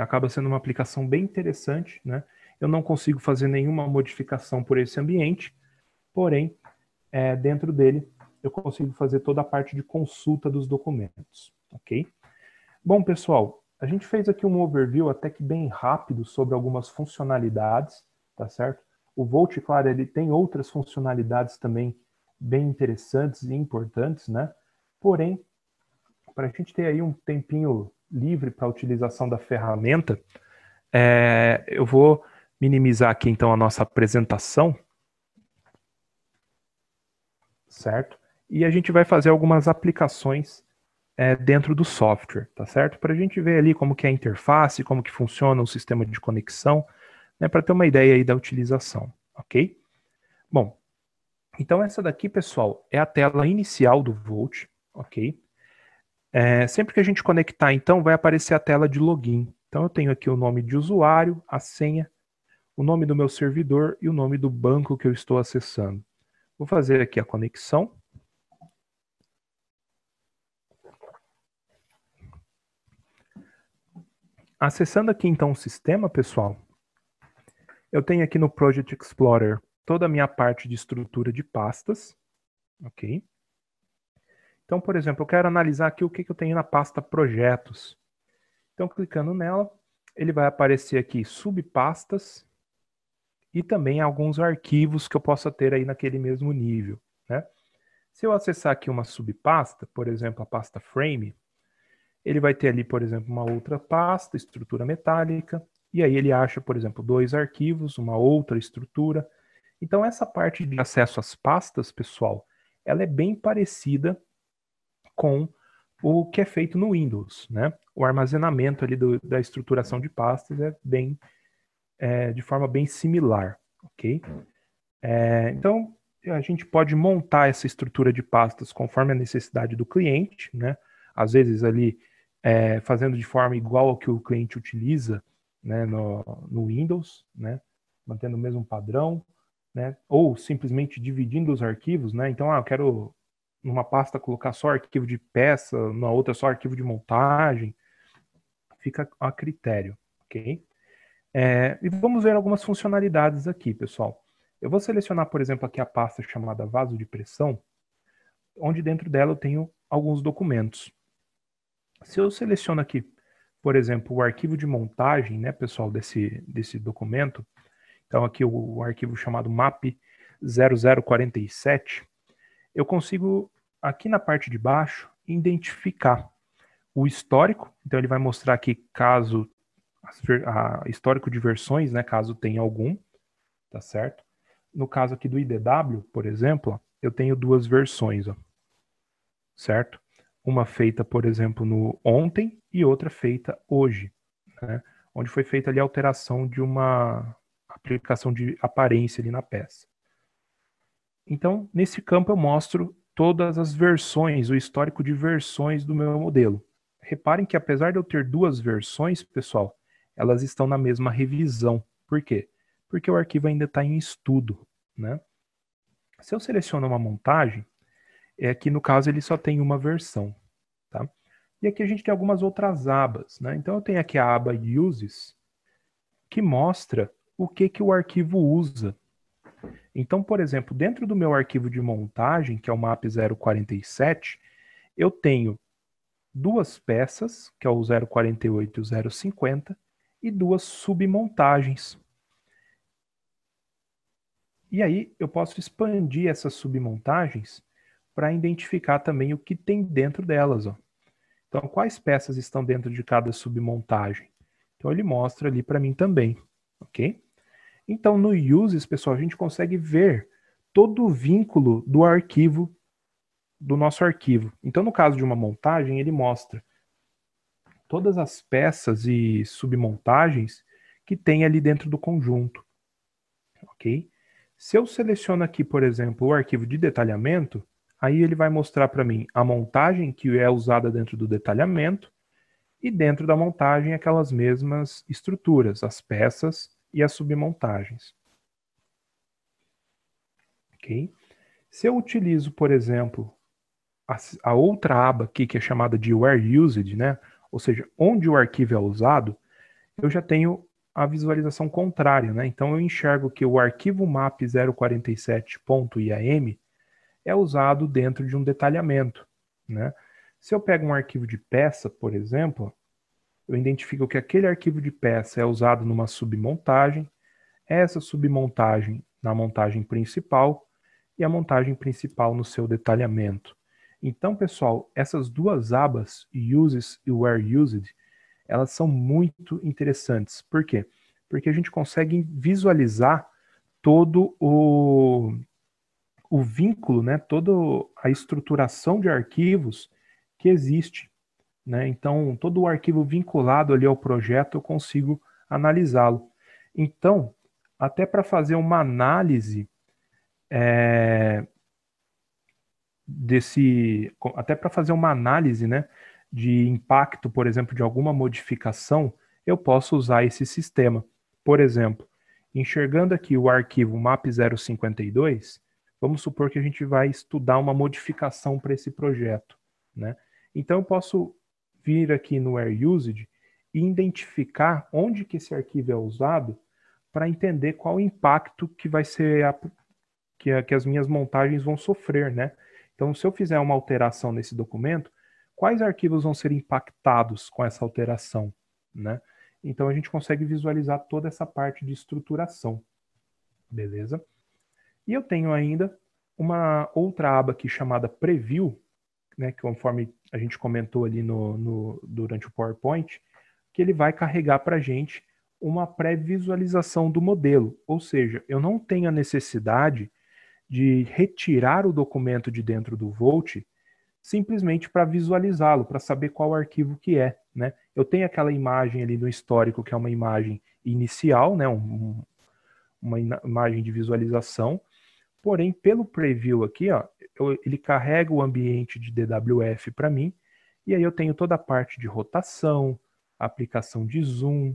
acaba sendo uma aplicação bem interessante, né? Eu não consigo fazer nenhuma modificação por esse ambiente, porém, dentro dele, eu consigo fazer toda a parte de consulta dos documentos, ok? Bom, pessoal, a gente fez aqui um overview até que bem rápido sobre algumas funcionalidades, tá certo? O Volt, claro, ele tem outras funcionalidades também bem interessantes e importantes, né? Porém, para a gente ter aí um tempinho livre para a utilização da ferramenta, eu vou minimizar aqui então a nossa apresentação, certo? E a gente vai fazer algumas aplicações dentro do software, tá certo? Para a gente ver ali como que é a interface, como que funciona o sistema de conexão, né, para ter uma ideia aí da utilização, ok? Bom, então essa daqui, pessoal, é a tela inicial do Volt, ok? Sempre que a gente conectar, então, vai aparecer a tela de login. Então eu tenho aqui o nome de usuário, a senha, o nome do meu servidor e o nome do banco que eu estou acessando. Vou fazer aqui a conexão. Acessando aqui então o sistema, pessoal, eu tenho aqui no Project Explorer toda a minha parte de estrutura de pastas, ok? Então, por exemplo, eu quero analisar aqui o que eu tenho na pasta projetos. Então, clicando nela, ele vai aparecer aqui subpastas e também alguns arquivos que eu possa ter aí naquele mesmo nível, né? Se eu acessar aqui uma subpasta, por exemplo, a pasta Frame, ele vai ter ali, por exemplo, uma outra pasta, estrutura metálica, e aí ele acha, por exemplo, 2 arquivos, uma outra estrutura. Então, essa parte de acesso às pastas, pessoal, ela é bem parecida com o que é feito no Windows, né? O armazenamento ali da estruturação de pastas de forma bem similar, ok? Então, a gente pode montar essa estrutura de pastas conforme a necessidade do cliente, né? Às vezes ali fazendo de forma igual ao que o cliente utiliza, né, no Windows, né? Mantendo o mesmo padrão, né? Ou simplesmente dividindo os arquivos, né? Então, eu quero numa pasta colocar só arquivo de peça, na outra só arquivo de montagem, fica a critério, ok? E vamos ver algumas funcionalidades aqui, pessoal. Eu vou selecionar, por exemplo, aqui a pasta chamada vaso de pressão, onde dentro dela eu tenho alguns documentos. Se eu seleciono aqui, por exemplo, o arquivo de montagem, né, pessoal, desse documento, então aqui o arquivo chamado MAP 0047, eu consigo, aqui na parte de baixo, identificar o histórico. Então ele vai mostrar aqui caso histórico de versões, né, caso tenha algum, tá certo? No caso aqui do IDW, por exemplo, eu tenho 2 versões, ó, certo? Uma feita, por exemplo, no ontem e outra feita hoje, né? Onde foi feita ali a alteração de uma aplicação de aparência ali na peça. Então, nesse campo eu mostro todas as versões, o histórico de versões do meu modelo. Reparem que apesar de eu ter 2 versões, pessoal, elas estão na mesma revisão. Por quê? Porque o arquivo ainda está em estudo, né? Se eu seleciono uma montagem, que no caso ele só tem uma versão, tá? E aqui a gente tem algumas outras abas, né? Então eu tenho aqui a aba Uses, que mostra o que o arquivo usa. Então, por exemplo, dentro do meu arquivo de montagem, que é o MAP 047, eu tenho 2 peças, que é o 048 e o 050, e 2 submontagens. E aí eu posso expandir essas submontagens para identificar também o que tem dentro delas, ó. Então, quais peças estão dentro de cada submontagem? Então, ele mostra ali para mim também, ok? Então, no Uses, pessoal, a gente consegue ver todo o vínculo do arquivo, do nosso arquivo. Então, no caso de uma montagem, ele mostra todas as peças e submontagens que tem ali dentro do conjunto, ok? Se eu seleciono aqui, por exemplo, o arquivo de detalhamento, aí ele vai mostrar para mim a montagem que é usada dentro do detalhamento e dentro da montagem aquelas mesmas estruturas, as peças e as submontagens. Ok? Se eu utilizo, por exemplo, a outra aba aqui que é chamada de Where Used, né? Ou seja, onde o arquivo é usado, eu já tenho a visualização contrária, né? Então eu enxergo que o arquivo map 047.iam é usado dentro de um detalhamento, né? Se eu pego um arquivo de peça, por exemplo, eu identifico que aquele arquivo de peça é usado numa submontagem, essa submontagem na montagem principal e a montagem principal no seu detalhamento. Então, pessoal, essas duas abas, Uses e Where Used, elas são muito interessantes. Por quê? Porque a gente consegue visualizar todo o vínculo, né, toda a estruturação de arquivos que existe, né? Então, todo o arquivo vinculado ali ao projeto eu consigo analisá-lo. Então, até para fazer uma análise até para fazer uma análise, né, de impacto, por exemplo, de alguma modificação, eu posso usar esse sistema. Por exemplo, enxergando aqui o arquivo map052, vamos supor que a gente vai estudar uma modificação para esse projeto, né? Então eu posso vir aqui no Where Used e identificar onde que esse arquivo é usado para entender qual o impacto que vai ser que as minhas montagens vão sofrer, né? Então, se eu fizer uma alteração nesse documento, quais arquivos vão ser impactados com essa alteração, né? Então, a gente consegue visualizar toda essa parte de estruturação, beleza? E eu tenho ainda uma outra aba aqui chamada Preview, né, que conforme a gente comentou ali durante o PowerPoint, que ele vai carregar para a gente uma pré-visualização do modelo, ou seja, eu não tenho a necessidade de retirar o documento de dentro do Volt simplesmente para visualizá-lo, para saber qual arquivo que é, né? Eu tenho aquela imagem ali no histórico que é uma imagem inicial, né? Uma imagem de visualização, porém pelo preview aqui, ó, ele carrega o ambiente de DWF para mim e aí eu tenho toda a parte de rotação, aplicação de zoom,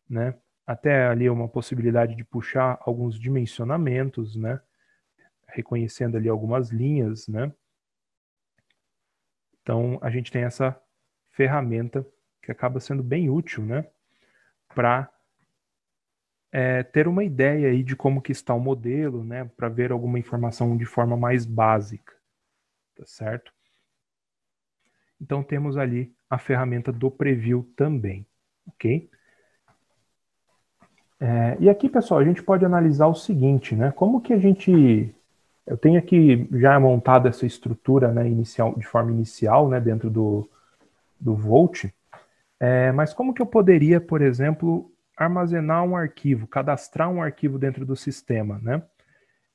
né? Até ali uma possibilidade de puxar alguns dimensionamentos, né? Reconhecendo ali algumas linhas, né? Então, a gente tem essa ferramenta que acaba sendo bem útil, né? Para ter uma ideia aí de como que está o modelo, né? Para ver alguma informação de forma mais básica, tá certo? Então, temos ali a ferramenta do Preview também, ok? E aqui, pessoal, a gente pode analisar o seguinte, né? Como que a gente... Eu tenho aqui já montado essa estrutura, né, inicial, de forma inicial, né, dentro do Volt, mas como que eu poderia, por exemplo, armazenar um arquivo, cadastrar um arquivo dentro do sistema, né?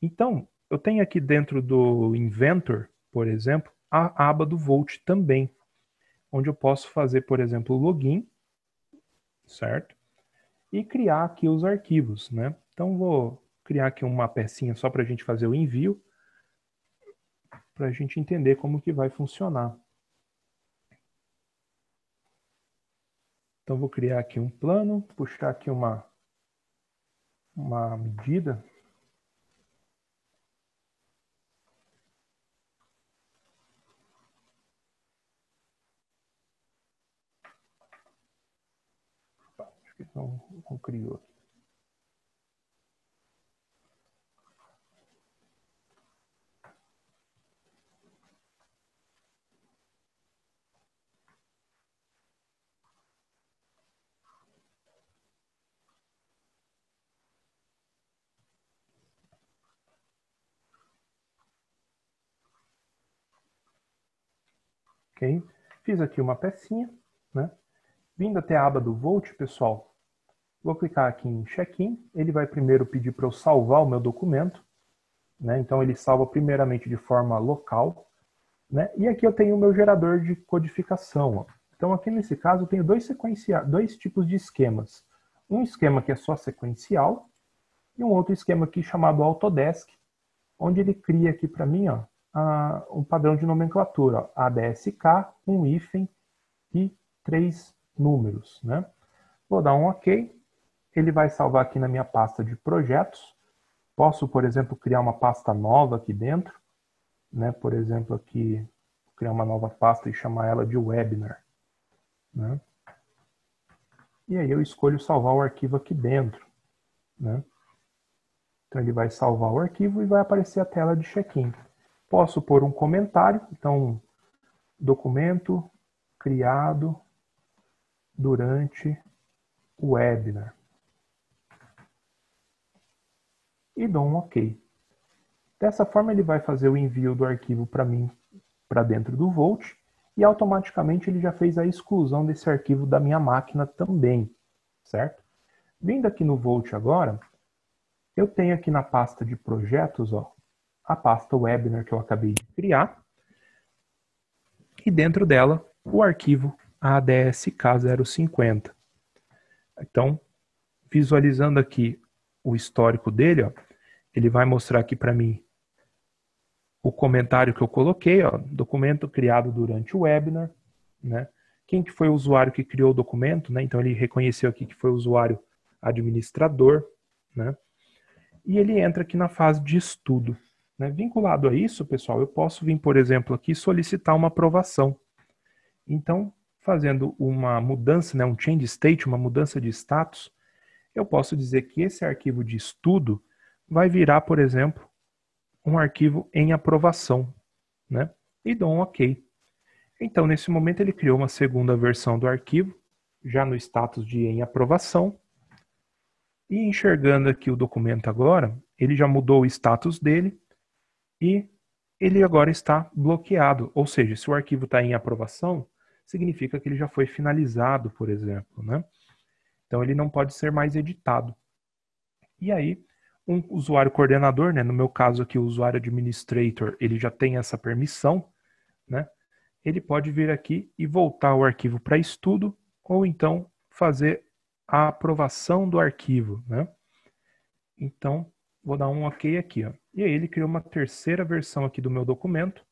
Então, eu tenho aqui dentro do Inventor, por exemplo, a aba do Volt também, onde eu posso fazer, por exemplo, o login, certo? E criar aqui os arquivos, né? Então, vou criar aqui uma pecinha só para a gente fazer o envio, para a gente entender como que vai funcionar. Então, vou criar aqui um plano, puxar aqui uma medida. Acho que não criou aqui. Ok? Fiz aqui uma pecinha, né? Vindo até a aba do Volt, pessoal, vou clicar aqui em Check-in. Ele vai primeiro pedir para eu salvar o meu documento, né? Então ele salva primeiramente de forma local, né? E aqui eu tenho o meu gerador de codificação. Ó. Então aqui nesse caso eu tenho dois tipos de esquemas. um esquema que é só sequencial e um outro esquema aqui chamado Autodesk, onde ele cria aqui para mim ó, um padrão de nomenclatura, ó, ADSK, um hífen e 3 números. Né? Vou dar um OK. Ele vai salvar aqui na minha pasta de projetos. Posso, por exemplo, criar uma pasta nova aqui dentro. Né? Por exemplo, aqui, criar uma nova pasta e chamar ela de webinar. Né? E aí eu escolho salvar o arquivo aqui dentro. Né? Então ele vai salvar o arquivo e vai aparecer a tela de check-in. Posso pôr um comentário. Então, documento criado durante o webinar. E dou um OK. Dessa forma ele vai fazer o envio do arquivo para mim, para dentro do Volt, e automaticamente ele já fez a exclusão desse arquivo da minha máquina também, certo? Vindo aqui no Volt agora, eu tenho aqui na pasta de projetos, ó, a pasta webinar que eu acabei de criar, e dentro dela o arquivo ADSK050. Então, visualizando aqui o histórico dele, ó, ele vai mostrar aqui para mim o comentário que eu coloquei, ó, documento criado durante o webinar, né? Quem que foi o usuário que criou o documento, né? Então ele reconheceu aqui que foi o usuário administrador, né? E ele entra aqui na fase de estudo, né? Vinculado a isso, pessoal, eu posso vir, por exemplo, aqui solicitar uma aprovação. Então, fazendo uma mudança, né, um change state, uma mudança de status, eu posso dizer que esse arquivo de estudo vai virar, por exemplo, um arquivo em aprovação, né? E dou um OK. Então, nesse momento, ele criou uma segunda versão do arquivo, já no status de em aprovação. E enxergando aqui o documento agora, ele já mudou o status dele e ele agora está bloqueado. Ou seja, se o arquivo está em aprovação, significa que ele já foi finalizado, por exemplo, né? Então, ele não pode ser mais editado. E aí, um usuário coordenador, né, no meu caso aqui o usuário administrator, ele já tem essa permissão, né, ele pode vir aqui e voltar o arquivo para estudo ou então fazer a aprovação do arquivo. Né. Então, vou dar um OK aqui. Ó. E aí ele criou uma terceira versão aqui do meu documento,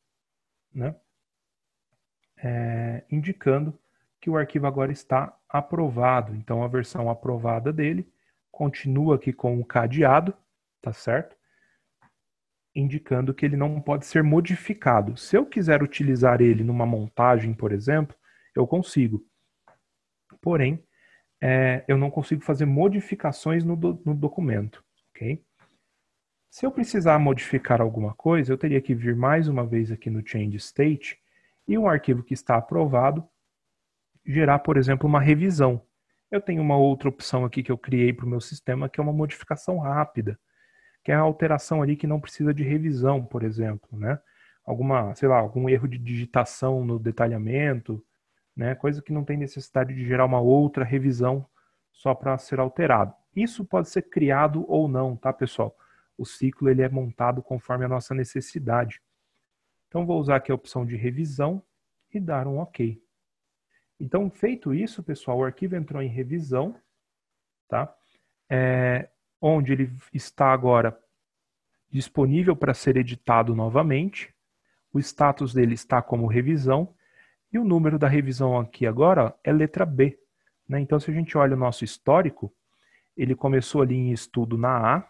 né, indicando que o arquivo agora está aprovado. Então, a versão aprovada dele continua aqui com o cadeado, tá certo? Indicando que ele não pode ser modificado. Se eu quiser utilizar ele numa montagem, por exemplo, eu consigo. Porém, eu não consigo fazer modificações no documento, ok? Se eu precisar modificar alguma coisa, eu teria que vir mais uma vez aqui no Change State e um arquivo que está aprovado gerar, por exemplo, uma revisão. Eu tenho uma outra opção aqui que eu criei para o meu sistema, que é uma modificação rápida, que é a alteração ali que não precisa de revisão, por exemplo, né? Algum erro de digitação no detalhamento, né? Coisa que não tem necessidade de gerar uma outra revisão só para ser alterado. Isso pode ser criado ou não, tá, pessoal? O ciclo ele é montado conforme a nossa necessidade. Então vou usar aqui a opção de revisão e dar um OK. Então, feito isso, pessoal, o arquivo entrou em revisão, tá? Onde ele está agora disponível para ser editado novamente. O status dele está como revisão. E o número da revisão aqui agora é letra B. Né? Então, se a gente olha o nosso histórico, ele começou ali em estudo na A,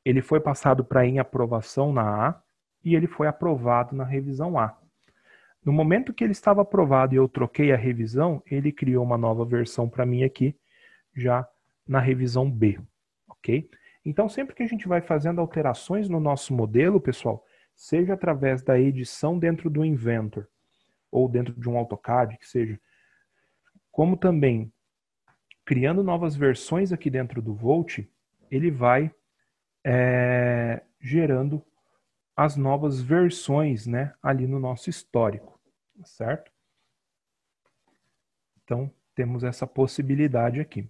ele foi passado para em aprovação na A, e ele foi aprovado na revisão A. No momento que ele estava aprovado e eu troquei a revisão, ele criou uma nova versão para mim aqui, já na revisão B, ok? Então, sempre que a gente vai fazendo alterações no nosso modelo, pessoal, seja através da edição dentro do Inventor, ou dentro de um AutoCAD, que seja, como também criando novas versões aqui dentro do Volt, ele vai gerando as novas versões, né, ali no nosso histórico, certo? Então, temos essa possibilidade aqui.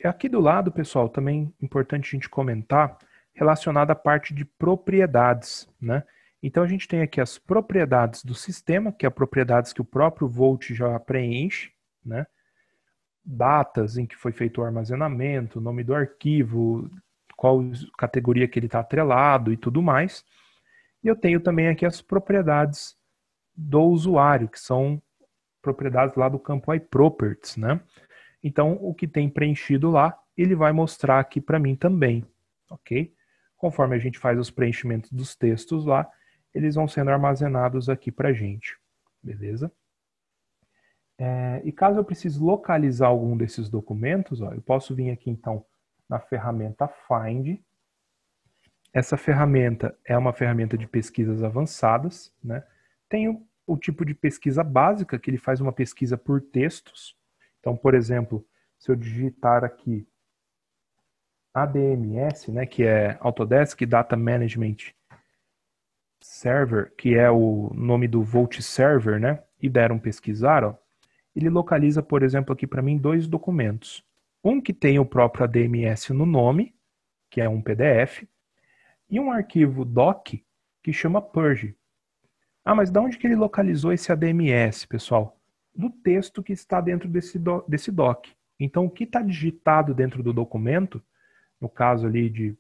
Aqui do lado, pessoal, também é importante a gente comentar relacionado à parte de propriedades, né? Então, a gente tem aqui as propriedades do sistema, que é propriedades que o próprio Volt já preenche, né? datas em que foi feito o armazenamento, nome do arquivo, qual categoria que ele está atrelado e tudo mais. E eu tenho também aqui as propriedades do usuário, que são propriedades lá do campo iProperties, né? Então, o que tem preenchido lá, ele vai mostrar aqui para mim também, ok? Conforme a gente faz os preenchimentos dos textos lá, eles vão sendo armazenados aqui para a gente, beleza? E caso eu precise localizar algum desses documentos, ó, eu posso vir aqui então na ferramenta Find. Essa ferramenta é uma ferramenta de pesquisas avançadas, né? Tem o tipo de pesquisa básica, que ele faz uma pesquisa por textos. Então, por exemplo, se eu digitar aqui ADMS, né, que é Autodesk Data Management Server, que é o nome do Vault Server, né, e der um pesquisar, ó, ele localiza, por exemplo, aqui para mim dois documentos. Um que tem o próprio ADMS no nome, que é um PDF, e um arquivo doc que chama Purge. Ah, mas de onde que ele localizou esse ADMS, pessoal? Do texto que está dentro desse doc. Então, o que está digitado dentro do documento, no caso ali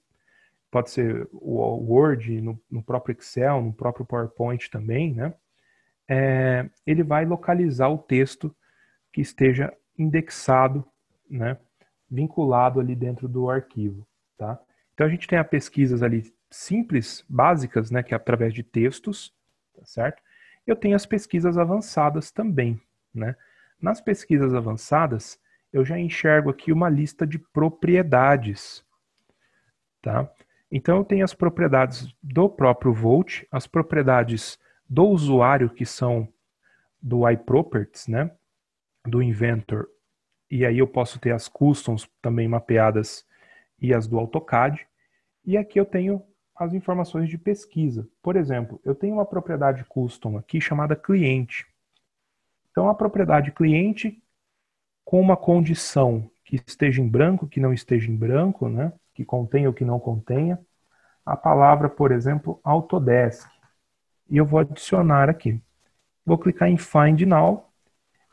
pode ser o Word, no próprio Excel, no próprio PowerPoint também, né? Ele vai localizar o texto que esteja indexado, né? Vinculado ali dentro do arquivo, tá? Então, a gente tem as pesquisas ali simples, básicas, né? Que é através de textos, tá certo? Eu tenho as pesquisas avançadas também, né? Nas pesquisas avançadas, eu já enxergo aqui uma lista de propriedades, tá? Então, eu tenho as propriedades do próprio Vault, as propriedades do usuário, que são do iProperties, né? Do Inventor, e aí eu posso ter as customs também mapeadas e as do AutoCAD. E aqui eu tenho as informações de pesquisa. Por exemplo, eu tenho uma propriedade custom aqui chamada cliente. Então, a propriedade cliente com uma condição que esteja em branco, que não esteja em branco, né? Que contenha ou que não contenha. A palavra, por exemplo, Autodesk. E eu vou adicionar aqui. Vou clicar em Find Now.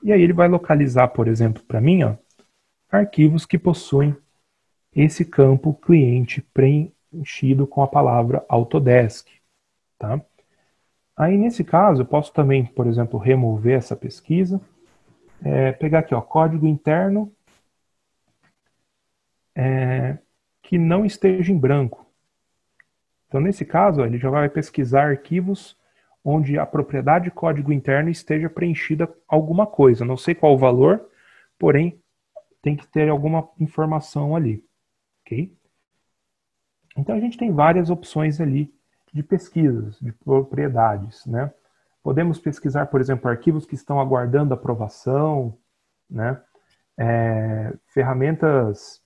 E aí ele vai localizar, por exemplo, para mim, ó, arquivos que possuem esse campo cliente preenchido com a palavra Autodesk, tá? Aí, nesse caso, eu posso também, por exemplo, remover essa pesquisa, pegar aqui, ó, código interno que não esteja em branco. Então, nesse caso, ó, ele já vai pesquisar arquivos onde a propriedade código interno esteja preenchida alguma coisa. Não sei qual o valor, porém, tem que ter alguma informação ali, ok? Então, a gente tem várias opções ali de pesquisas, de propriedades, né? Podemos pesquisar, por exemplo, arquivos que estão aguardando aprovação, né? Ferramentas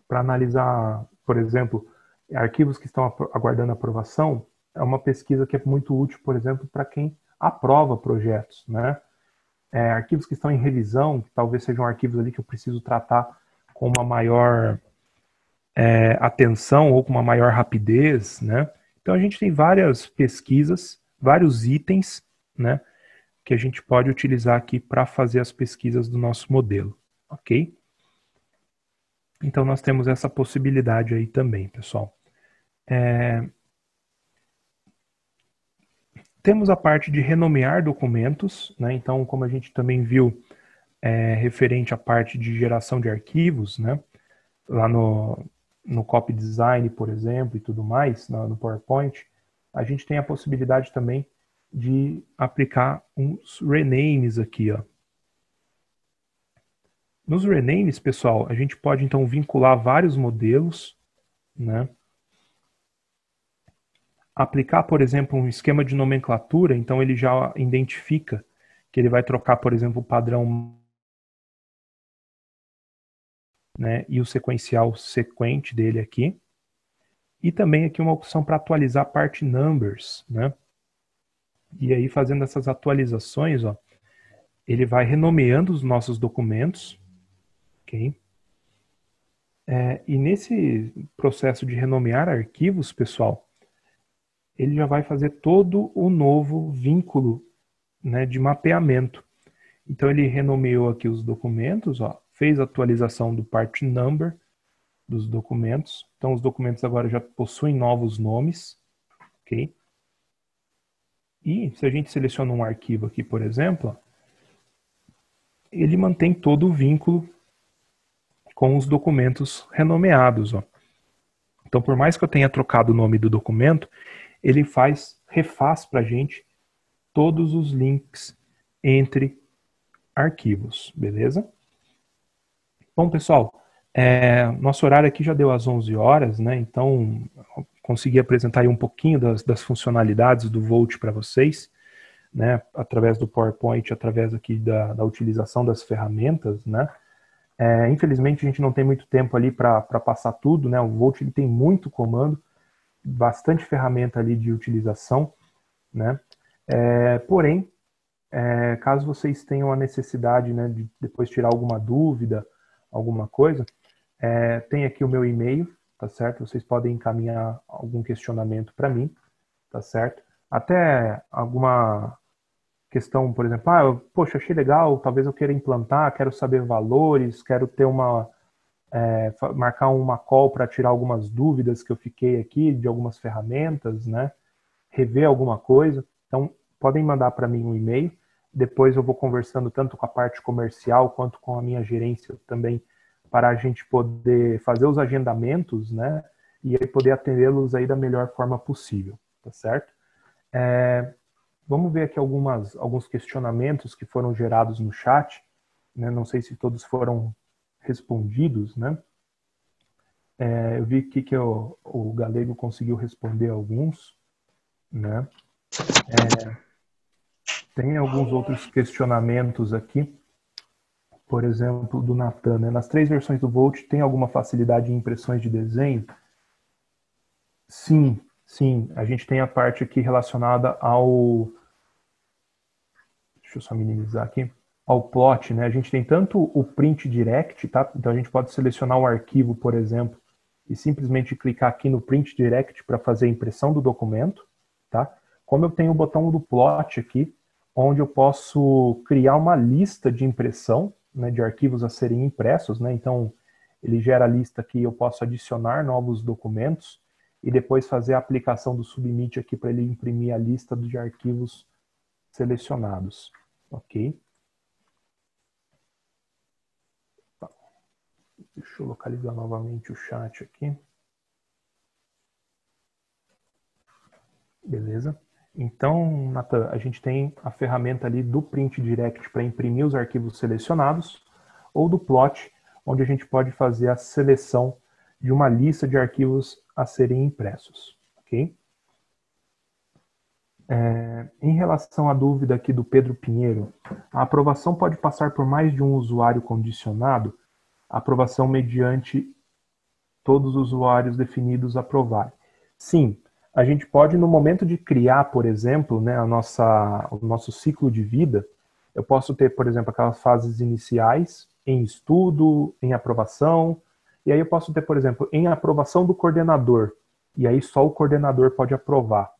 para analisar, por exemplo, arquivos que estão aguardando aprovação, é uma pesquisa que é muito útil, por exemplo, para quem aprova projetos, né? Arquivos que estão em revisão, talvez sejam arquivos ali que eu preciso tratar com uma maior atenção ou com uma maior rapidez, né? Então a gente tem várias pesquisas, vários itens, né, que a gente pode utilizar aqui para fazer as pesquisas do nosso modelo, ok? Então nós temos essa possibilidade aí também, pessoal. Temos a parte de renomear documentos, né? Então, como a gente também viu, referente à parte de geração de arquivos, né? Lá no Copy Design, por exemplo, e tudo mais, no PowerPoint, a gente tem a possibilidade também de aplicar uns renames aqui, ó. Nos renames, pessoal, a gente pode então vincular vários modelos, né? Aplicar, por exemplo, um esquema de nomenclatura, então ele já identifica que ele vai trocar, por exemplo, o padrão, né, e o sequencial sequente dele aqui. E também aqui uma opção para atualizar part numbers, né? E aí, fazendo essas atualizações, ó, ele vai renomeando os nossos documentos, ok? E nesse processo de renomear arquivos, pessoal, ele já vai fazer todo o novo vínculo, né, de mapeamento. Então ele renomeou aqui os documentos, ó, fez a atualização do part number dos documentos. Então os documentos agora já possuem novos nomes, ok? E se a gente seleciona um arquivo aqui, por exemplo, ó, ele mantém todo o vínculo com os documentos renomeados, ó. Então, por mais que eu tenha trocado o nome do documento, ele refaz para a gente todos os links entre arquivos, beleza? Bom, pessoal, nosso horário aqui já deu às 11 horas, né? Então, consegui apresentar aí um pouquinho das funcionalidades do Volt para vocês, né? Através do PowerPoint, através aqui da utilização das ferramentas, né? Infelizmente, a gente não tem muito tempo ali para passar tudo, né? O Volt ele tem muito comando, bastante ferramenta ali de utilização, né? Porém, caso vocês tenham a necessidade, né, de depois tirar alguma dúvida, alguma coisa, tem aqui o meu e-mail, tá certo? Vocês podem encaminhar algum questionamento para mim, tá certo? Até alguma questão, por exemplo, poxa, achei legal, talvez eu queira implantar, quero saber valores, quero ter marcar uma call para tirar algumas dúvidas que eu fiquei aqui de algumas ferramentas, né? Rever alguma coisa. Então, podem mandar para mim um e-mail. Depois eu vou conversando tanto com a parte comercial quanto com a minha gerência também, para a gente poder fazer os agendamentos, né? E aí poder atendê-los aí da melhor forma possível, tá certo? Vamos ver aqui alguns questionamentos que foram gerados no chat, né? Não sei se todos foram respondidos, né? Eu vi aqui que o Galego conseguiu responder alguns, né? Tem alguns outros questionamentos aqui, por exemplo, do Natan, né? Nas 3 versões do Volt, tem alguma facilidade em impressões de desenho? Sim, sim. A gente tem a parte aqui relacionada ao... Deixa eu só minimizar aqui. Ao plot, né? A gente tem tanto o print direct, tá? Então a gente pode selecionar o arquivo, por exemplo, e simplesmente clicar aqui no print direct para fazer a impressão do documento, tá? Como eu tenho o botão do plot aqui, onde eu posso criar uma lista de impressão, né, de arquivos a serem impressos, né? Então ele gera a lista aqui, eu posso adicionar novos documentos e depois fazer a aplicação do submit aqui para ele imprimir a lista de arquivos selecionados, ok? Deixa eu localizar novamente o chat aqui. Beleza? Então, Nathan, a gente tem a ferramenta ali do Print Direct para imprimir os arquivos selecionados, ou do Plot, onde a gente pode fazer a seleção de uma lista de arquivos a serem impressos, ok? Em relação à dúvida aqui do Pedro Pinheiro, a aprovação pode passar por mais de um usuário condicionado? A aprovação mediante todos os usuários definidos aprovarem. Sim, a gente pode, no momento de criar, por exemplo, né, o nosso ciclo de vida, eu posso ter, por exemplo, aquelas fases iniciais, em estudo, em aprovação, e aí eu posso ter, por exemplo, em aprovação do coordenador, e aí só o coordenador pode aprovar.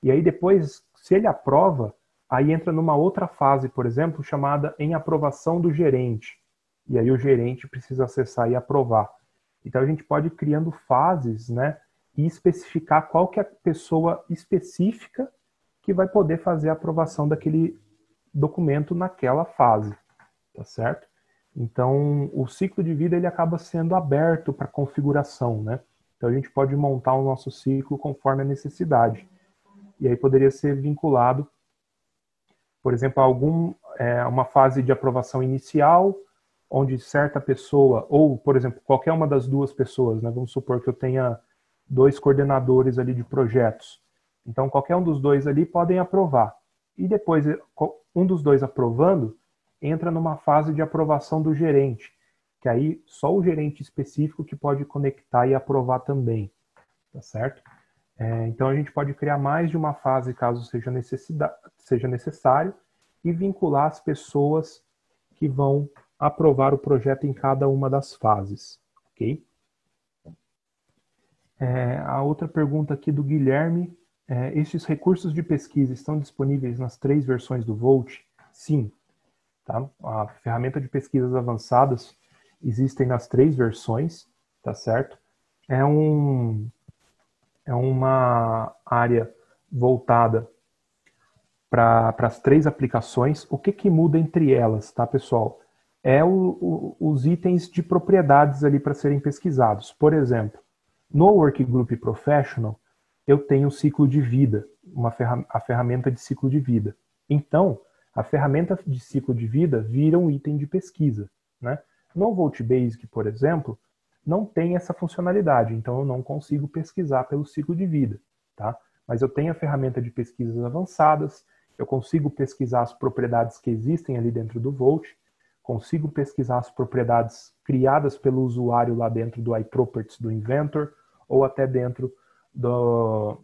E aí depois, se ele aprova, aí entra numa outra fase, por exemplo, chamada em aprovação do gerente. E aí o gerente precisa acessar e aprovar. Então a gente pode ir criando fases, né, e especificar qual que é a pessoa específica que vai poder fazer a aprovação daquele documento naquela fase, tá certo? Então o ciclo de vida ele acaba sendo aberto para configuração, né? Então a gente pode montar o nosso ciclo conforme a necessidade. E aí poderia ser vinculado, por exemplo, a uma fase de aprovação inicial, onde certa pessoa, ou, por exemplo, qualquer uma das duas pessoas, né? Vamos supor que eu tenha 2 coordenadores ali de projetos. Então, qualquer um dos dois ali podem aprovar. E depois, um dos dois aprovando, entra numa fase de aprovação do gerente, que aí só o gerente específico que pode conectar e aprovar também, tá certo? Então, a gente pode criar mais de uma fase, caso seja necessário, e vincular as pessoas que vão aprovar o projeto em cada uma das fases, ok? A outra pergunta aqui do Guilherme, estes recursos de pesquisa estão disponíveis nas 3 versões do Volt? Sim. tá? A ferramenta de pesquisas avançadas existem nas 3 versões, tá certo? É uma área voltada para as 3 aplicações. O que muda entre elas, tá, pessoal? Os itens de propriedades ali para serem pesquisados. Por exemplo, no Workgroup Professional, eu tenho o ciclo de vida, a ferramenta de ciclo de vida. Então, a ferramenta de ciclo de vida vira um item de pesquisa, né? No Volt Basic, por exemplo, não tem essa funcionalidade, então eu não consigo pesquisar pelo ciclo de vida, tá? Mas eu tenho a ferramenta de pesquisas avançadas, eu consigo pesquisar as propriedades que existem ali dentro do Volt, consigo pesquisar as propriedades criadas pelo usuário lá dentro do iProperties do Inventor, ou até dentro da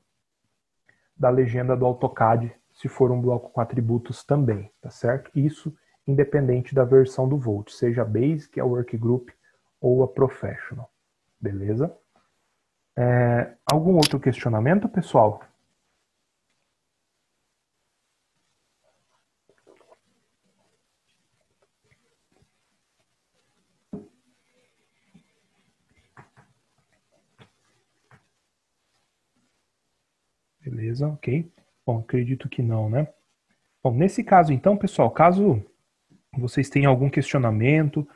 legenda do AutoCAD, se for um bloco com atributos também, tá certo? Isso independente da versão do Volt, seja a Basic, a Workgroup ou a Professional, beleza? Algum outro questionamento, pessoal? Beleza, ok. Bom, acredito que não, né? Bom, nesse caso então, pessoal, caso vocês tenham algum questionamento,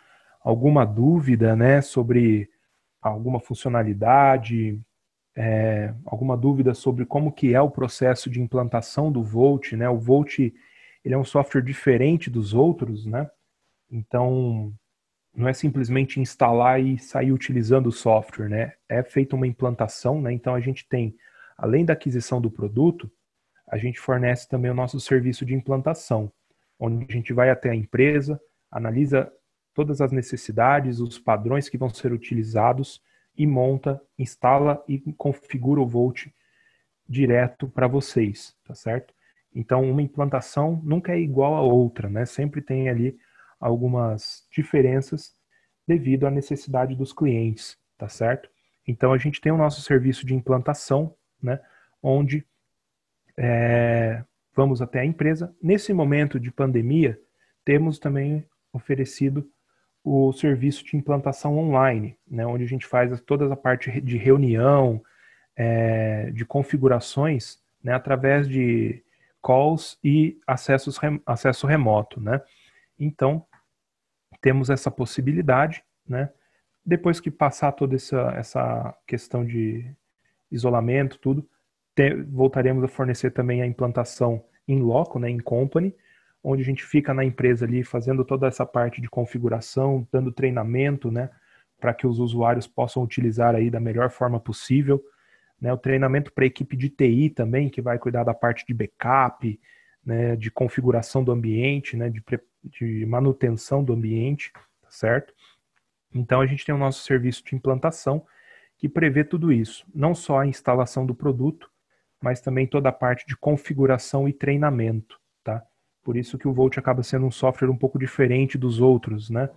alguma dúvida, né, sobre alguma funcionalidade, alguma dúvida sobre como que é o processo de implantação do Volt, né? O Volt, ele é um software diferente dos outros, né? Então, não é simplesmente instalar e sair utilizando o software, né? É feita uma implantação, né? Então a gente tem, além da aquisição do produto, a gente fornece também o nosso serviço de implantação, onde a gente vai até a empresa, analisa todas as necessidades, os padrões que vão ser utilizados e monta, instala e configura o Volt direto para vocês, tá certo? Então, uma implantação nunca é igual a outra, né? Sempre tem ali algumas diferenças devido à necessidade dos clientes, tá certo? Então, a gente tem o nosso serviço de implantação, né? Onde vamos até a empresa. Nesse momento de pandemia, temos também oferecido o serviço de implantação online, né? Onde a gente faz toda a parte de reunião, de configurações, né, através de calls e acesso remoto, né? Então, temos essa possibilidade, né? Depois que passar toda essa questão de isolamento, tudo, voltaremos a fornecer também a implantação em loco, né, em company, onde a gente fica na empresa ali fazendo toda essa parte de configuração, dando treinamento, né, para que os usuários possam utilizar aí da melhor forma possível, né, o treinamento para a equipe de TI também, que vai cuidar da parte de backup, né, de configuração do ambiente, né, de manutenção do ambiente, tá certo? Então a gente tem o nosso serviço de implantação que prevê tudo isso, não só a instalação do produto, mas também toda a parte de configuração e treinamento, tá? Por isso que o Volt acaba sendo um software um pouco diferente dos outros, né?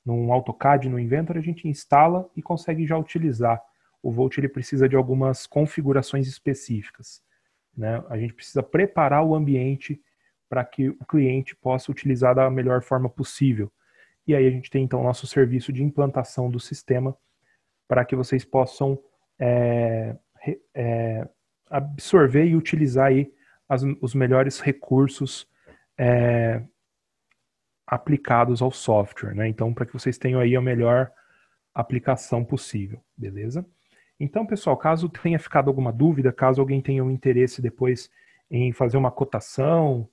No AutoCAD, no Inventor, a gente instala e consegue já utilizar. O Volt ele precisa de algumas configurações específicas, né? A gente precisa preparar o ambiente para que o cliente possa utilizar da melhor forma possível. E aí a gente tem então o nosso serviço de implantação do sistema para que vocês possam é, absorver e utilizar aí os melhores recursos aplicados ao software, né? Então, para que vocês tenham aí a melhor aplicação possível, beleza? Então, pessoal, caso tenha ficado alguma dúvida, caso alguém tenha um interesse depois em fazer uma cotação,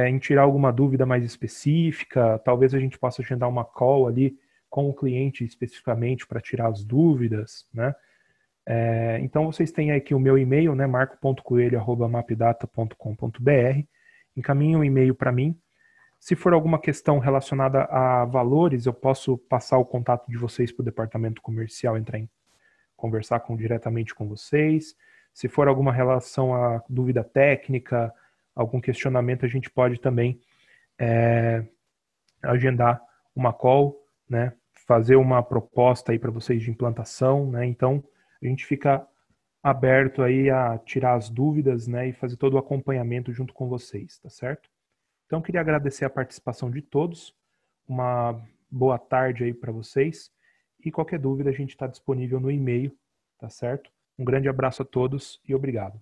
em tirar alguma dúvida mais específica, talvez a gente possa agendar uma call ali com o cliente especificamente para tirar as dúvidas, né? Então vocês têm aqui o meu e-mail, né, marco.coelho@mapdata.com.br. Encaminhem um e-mail para mim. Se for alguma questão relacionada a valores, eu posso passar o contato de vocês para o departamento comercial entrar em conversar diretamente com vocês. Se for alguma relação a dúvida técnica, algum questionamento, a gente pode também agendar uma call, né, fazer uma proposta aí para vocês de implantação, né? Então a gente fica aberto aí a tirar as dúvidas, né, e fazer todo o acompanhamento junto com vocês, tá certo? Então, queria agradecer a participação de todos. Uma boa tarde aí para vocês. E qualquer dúvida, a gente está disponível no e-mail, tá certo? Um grande abraço a todos e obrigado.